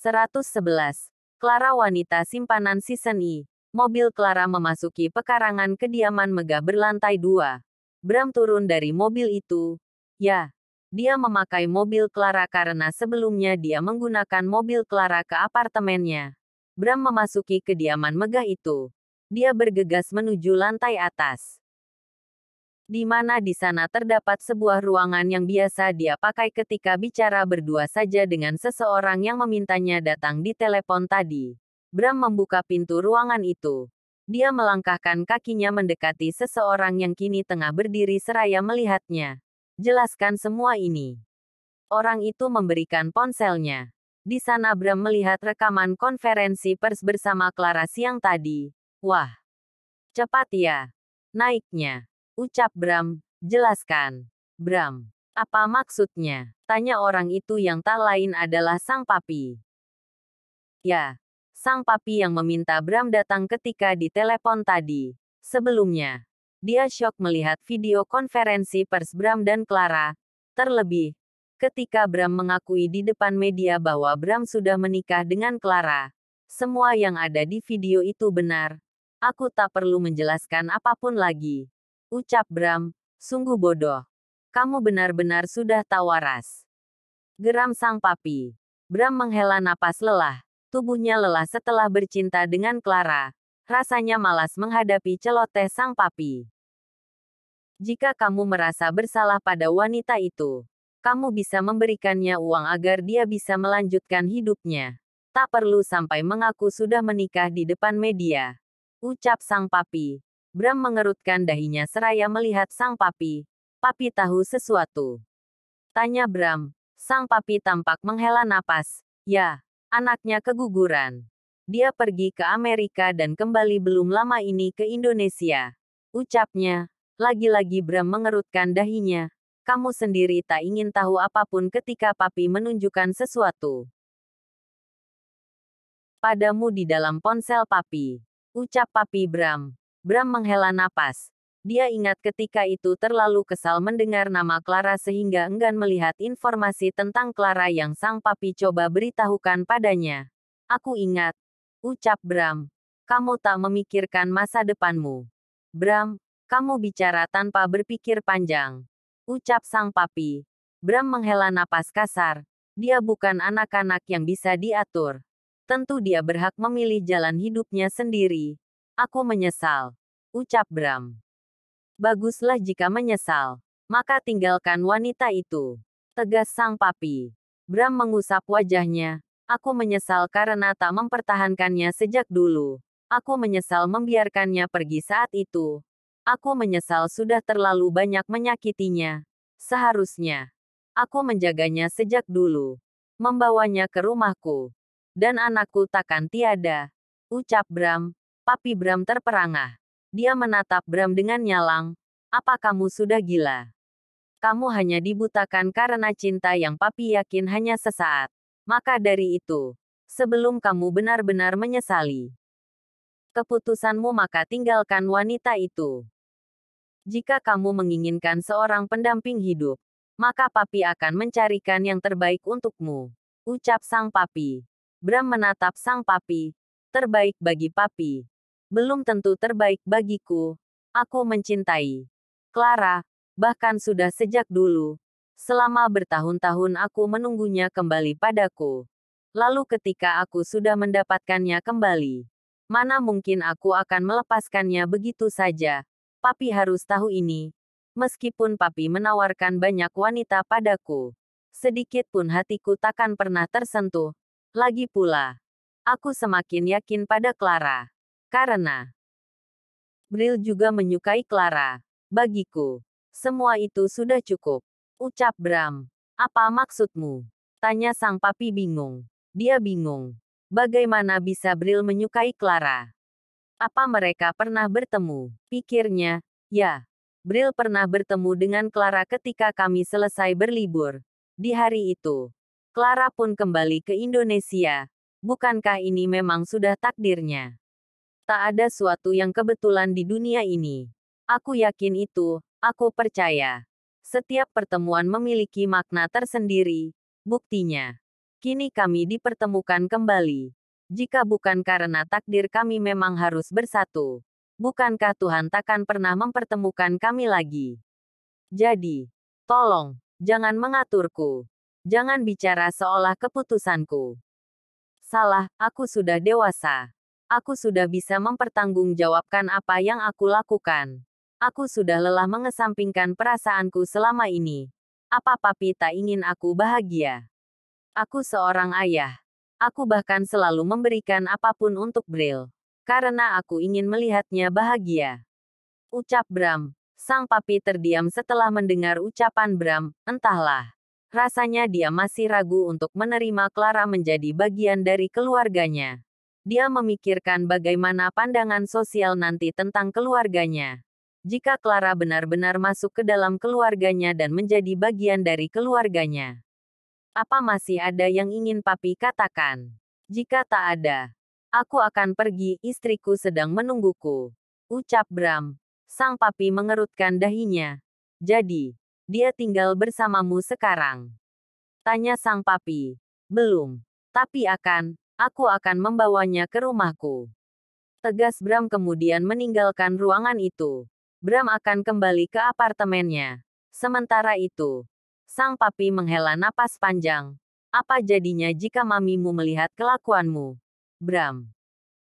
111. Clara wanita simpanan season I. Mobil Clara memasuki pekarangan kediaman megah berlantai 2. Bram turun dari mobil itu. Ya, dia memakai mobil Clara karena sebelumnya dia menggunakan mobil Clara ke apartemennya. Bram memasuki kediaman megah itu. Dia bergegas menuju lantai atas. Di mana di sana terdapat sebuah ruangan yang biasa dia pakai ketika bicara berdua saja dengan seseorang yang memintanya datang di telepon tadi. Bram membuka pintu ruangan itu. Dia melangkahkan kakinya mendekati seseorang yang kini tengah berdiri seraya melihatnya. Jelaskan semua ini. Orang itu memberikan ponselnya. Di sana Bram melihat rekaman konferensi pers bersama Clara siang tadi. Wah, cepat ya. Naiknya. Ucap Bram, jelaskan. Bram, apa maksudnya? Tanya orang itu yang tak lain adalah sang papi. Ya, sang papi yang meminta Bram datang ketika di telepon tadi. Sebelumnya, dia syok melihat video konferensi pers Bram dan Clara. Terlebih, ketika Bram mengakui di depan media bahwa Bram sudah menikah dengan Clara. Semua yang ada di video itu benar. Aku tak perlu menjelaskan apapun lagi. Ucap Bram, sungguh bodoh. Kamu benar-benar sudah tak waras. Geram sang papi. Bram menghela napas lelah. Tubuhnya lelah setelah bercinta dengan Clara. Rasanya malas menghadapi celoteh sang papi. Jika kamu merasa bersalah pada wanita itu, kamu bisa memberikannya uang agar dia bisa melanjutkan hidupnya. Tak perlu sampai mengaku sudah menikah di depan media. Ucap sang papi. Bram mengerutkan dahinya seraya melihat sang papi. Papi tahu sesuatu. Tanya Bram. Sang papi tampak menghela napas. Ya, anaknya keguguran. Dia pergi ke Amerika dan kembali belum lama ini ke Indonesia. Ucapnya. Lagi-lagi Bram mengerutkan dahinya. Kamu sendiri tak ingin tahu apapun ketika papi menunjukkan sesuatu padamu di dalam ponsel papi. Ucap papi Bram. Bram menghela napas. Dia ingat ketika itu terlalu kesal mendengar nama Clara sehingga enggan melihat informasi tentang Clara yang sang papi coba beritahukan padanya. Aku ingat. Ucap Bram. Kamu tak memikirkan masa depanmu. Bram, kamu bicara tanpa berpikir panjang. Ucap sang papi. Bram menghela napas kasar. Dia bukan anak-anak yang bisa diatur. Tentu dia berhak memilih jalan hidupnya sendiri. Aku menyesal. Ucap Bram. Baguslah jika menyesal. Maka tinggalkan wanita itu. Tegas sang papi. Bram mengusap wajahnya. Aku menyesal karena tak mempertahankannya sejak dulu. Aku menyesal membiarkannya pergi saat itu. Aku menyesal sudah terlalu banyak menyakitinya. Seharusnya. Aku menjaganya sejak dulu. Membawanya ke rumahku. Dan anakku takkan tiada. Ucap Bram. Papi Bram terperangah. Dia menatap Bram dengan nyalang. Apa kamu sudah gila? Kamu hanya dibutakan karena cinta yang papi yakin hanya sesaat. Maka dari itu, sebelum kamu benar-benar menyesali keputusanmu maka tinggalkan wanita itu. Jika kamu menginginkan seorang pendamping hidup, maka papi akan mencarikan yang terbaik untukmu. Ucap sang papi. Bram menatap sang papi. Terbaik bagi papi. Belum tentu terbaik bagiku. Aku mencintai Clara, bahkan sudah sejak dulu. Selama bertahun-tahun aku menunggunya kembali padaku. Lalu ketika aku sudah mendapatkannya kembali, mana mungkin aku akan melepaskannya begitu saja. Papi harus tahu ini. Meskipun papi menawarkan banyak wanita padaku, sedikit pun hatiku takkan pernah tersentuh. Lagi pula, aku semakin yakin pada Clara. Karena Bril juga menyukai Clara. Bagiku, semua itu sudah cukup. Ucap Bram. Apa maksudmu? Tanya sang papi bingung. Dia bingung. Bagaimana bisa Bril menyukai Clara? Apa mereka pernah bertemu? Pikirnya, ya. Bril pernah bertemu dengan Clara ketika kami selesai berlibur. Di hari itu, Clara pun kembali ke Indonesia. Bukankah ini memang sudah takdirnya? Tak ada suatu yang kebetulan di dunia ini. Aku yakin itu, aku percaya. Setiap pertemuan memiliki makna tersendiri. Buktinya, kini kami dipertemukan kembali. Jika bukan karena takdir kami memang harus bersatu. Bukankah Tuhan takkan pernah mempertemukan kami lagi? Jadi, tolong, jangan mengaturku. Jangan bicara seolah keputusanku salah, aku sudah dewasa. Aku sudah bisa mempertanggungjawabkan apa yang aku lakukan. Aku sudah lelah mengesampingkan perasaanku selama ini. Apa papi tak ingin aku bahagia? Aku seorang ayah. Aku bahkan selalu memberikan apapun untuk Bril. Karena aku ingin melihatnya bahagia. Ucap Bram. Sang papi terdiam setelah mendengar ucapan Bram, entahlah. Rasanya dia masih ragu untuk menerima Clara menjadi bagian dari keluarganya. Dia memikirkan bagaimana pandangan sosial nanti tentang keluarganya. Jika Clara benar-benar masuk ke dalam keluarganya dan menjadi bagian dari keluarganya. Apa masih ada yang ingin papi katakan? Jika tak ada, aku akan pergi, istriku sedang menungguku. Ucap Bram. Sang papi mengerutkan dahinya. Jadi, dia tinggal bersamamu sekarang? Tanya sang papi. Belum. Tapi aku akan membawanya ke rumahku. Tegas Bram kemudian meninggalkan ruangan itu. Bram akan kembali ke apartemennya. Sementara itu, sang papi menghela napas panjang. Apa jadinya jika mamimu melihat kelakuanmu? Bram.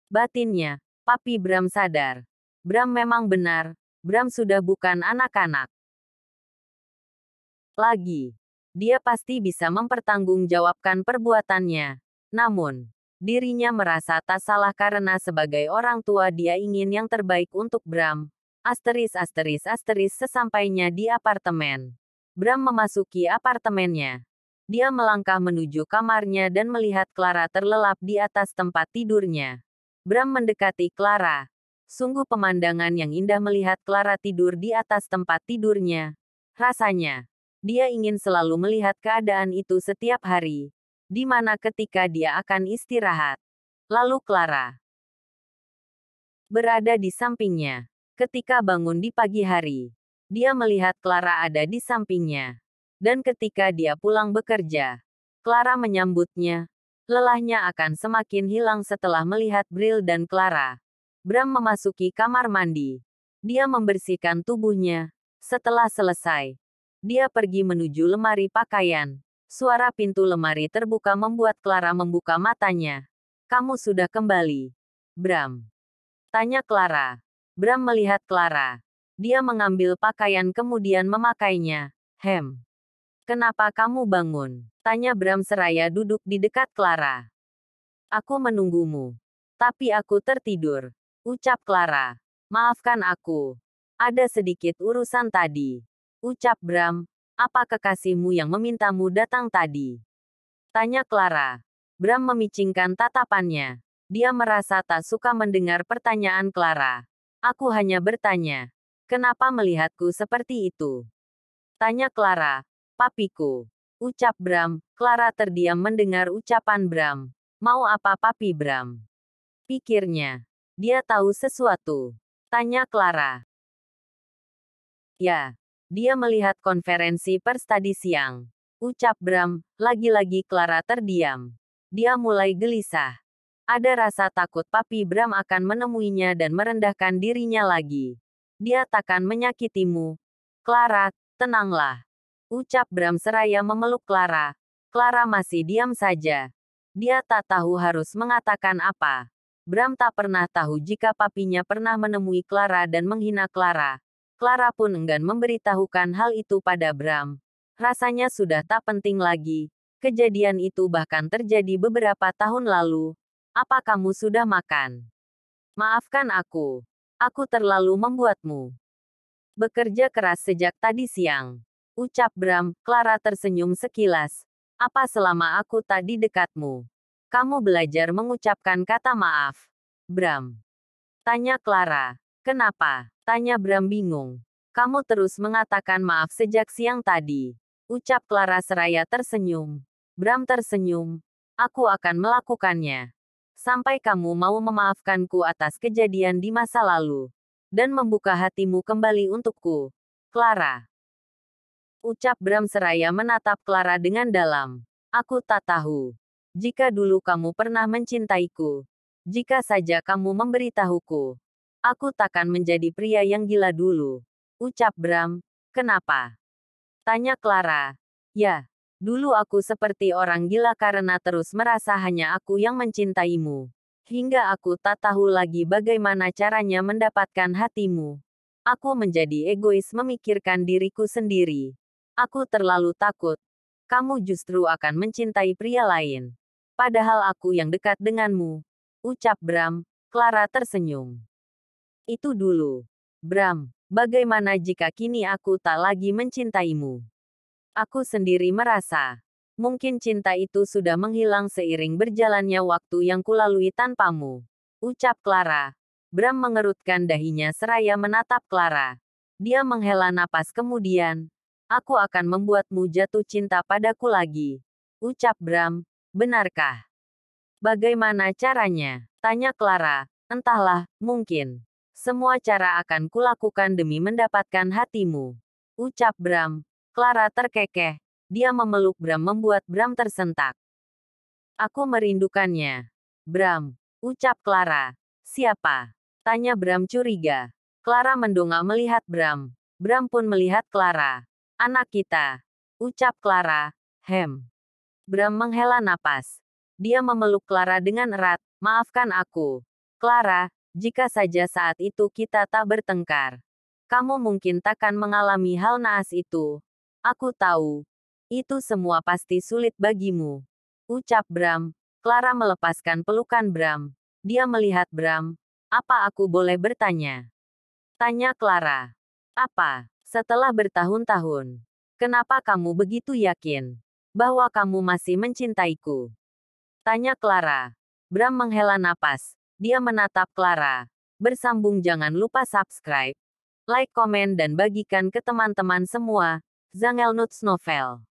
Batinnya, papi Bram sadar. Bram memang benar. Bram sudah bukan anak-anak lagi. Dia pasti bisa mempertanggungjawabkan perbuatannya. Namun, dirinya merasa tak salah karena sebagai orang tua dia ingin yang terbaik untuk Bram. Sesampainya di apartemen. Bram memasuki apartemennya. Dia melangkah menuju kamarnya dan melihat Clara terlelap di atas tempat tidurnya. Bram mendekati Clara. Sungguh pemandangan yang indah melihat Clara tidur di atas tempat tidurnya. Rasanya, dia ingin selalu melihat keadaan itu setiap hari. Di mana ketika dia akan istirahat. Lalu Clara berada di sampingnya. Ketika bangun di pagi hari, dia melihat Clara ada di sampingnya. Dan ketika dia pulang bekerja, Clara menyambutnya. Lelahnya akan semakin hilang setelah melihat Bril dan Clara. Bram memasuki kamar mandi. Dia membersihkan tubuhnya. Setelah selesai, dia pergi menuju lemari pakaian. Suara pintu lemari terbuka membuat Clara membuka matanya. Kamu sudah kembali, Bram? Tanya Clara. Bram melihat Clara. Dia mengambil pakaian kemudian memakainya. Kenapa kamu bangun? Tanya Bram seraya duduk di dekat Clara. Aku menunggumu. Tapi aku tertidur. Ucap Clara. Maafkan aku. Ada sedikit urusan tadi. Ucap Bram. Apa kekasihmu yang memintamu datang tadi? Tanya Clara. Bram memicingkan tatapannya. Dia merasa tak suka mendengar pertanyaan Clara. Aku hanya bertanya. Kenapa melihatku seperti itu? Tanya Clara. Papiku. Ucap Bram. Clara terdiam mendengar ucapan Bram. Mau apa papi Bram? Pikirnya. Dia tahu sesuatu. Tanya Clara. Ya. Dia melihat konferensi pers tadi siang. Ucap Bram. Lagi-lagi Clara terdiam. Dia mulai gelisah. Ada rasa takut papi Bram akan menemuinya dan merendahkan dirinya lagi. Dia takkan menyakitimu. Clara, tenanglah. Ucap Bram seraya memeluk Clara. Clara masih diam saja. Dia tak tahu harus mengatakan apa. Bram tak pernah tahu jika papinya pernah menemui Clara dan menghina Clara. Clara pun enggan memberitahukan hal itu pada Bram. Rasanya sudah tak penting lagi. Kejadian itu bahkan terjadi beberapa tahun lalu. Apa kamu sudah makan? Maafkan aku. Aku terlalu membuatmu bekerja keras sejak tadi siang. Ucap Bram. Clara tersenyum sekilas. Apa selama aku tak di dekatmu? Kamu belajar mengucapkan kata maaf, Bram? Tanya Clara. Kenapa? Tanya Bram bingung. Kamu terus mengatakan maaf sejak siang tadi. Ucap Clara seraya tersenyum. Bram tersenyum. Aku akan melakukannya. Sampai kamu mau memaafkanku atas kejadian di masa lalu. Dan membuka hatimu kembali untukku. Clara. Ucap Bram seraya menatap Clara dengan dalam. Aku tak tahu. Jika dulu kamu pernah mencintaiku, jika saja kamu memberitahuku, aku takkan menjadi pria yang gila dulu. Ucap Bram. Kenapa? Tanya Clara. Ya, dulu aku seperti orang gila karena terus merasa hanya aku yang mencintaimu. Hingga aku tak tahu lagi bagaimana caranya mendapatkan hatimu. Aku menjadi egois memikirkan diriku sendiri. Aku terlalu takut. Kamu justru akan mencintai pria lain. Padahal aku yang dekat denganmu. Ucap Bram. Clara tersenyum. Itu dulu. Bram, bagaimana jika kini aku tak lagi mencintaimu? Aku sendiri merasa. Mungkin cinta itu sudah menghilang seiring berjalannya waktu yang kulalui tanpamu. Ucap Clara. Bram mengerutkan dahinya seraya menatap Clara. Dia menghela napas kemudian. Aku akan membuatmu jatuh cinta padaku lagi. Ucap Bram. Benarkah? Bagaimana caranya? Tanya Clara. Entahlah, mungkin. Semua cara akan kulakukan demi mendapatkan hatimu. Ucap Bram. Clara terkekeh. Dia memeluk Bram membuat Bram tersentak. Aku merindukannya. Bram. Ucap Clara. Siapa? Tanya Bram curiga. Clara mendongak melihat Bram. Bram pun melihat Clara. Anak kita. Ucap Clara. Bram menghela napas. Dia memeluk Clara dengan erat. Maafkan aku. Clara, jika saja saat itu kita tak bertengkar. Kamu mungkin takkan mengalami hal naas itu. Aku tahu. Itu semua pasti sulit bagimu. Ucap Bram. Clara melepaskan pelukan Bram. Dia melihat Bram. Apa aku boleh bertanya? Tanya Clara. Apa? Setelah bertahun-tahun. Kenapa kamu begitu yakin bahwa kamu masih mencintaiku? Tanya Clara. Bram menghela napas. Dia menatap Clara. Bersambung, jangan lupa subscribe, like, komen dan bagikan ke teman-teman semua. Zangelnuts Novel.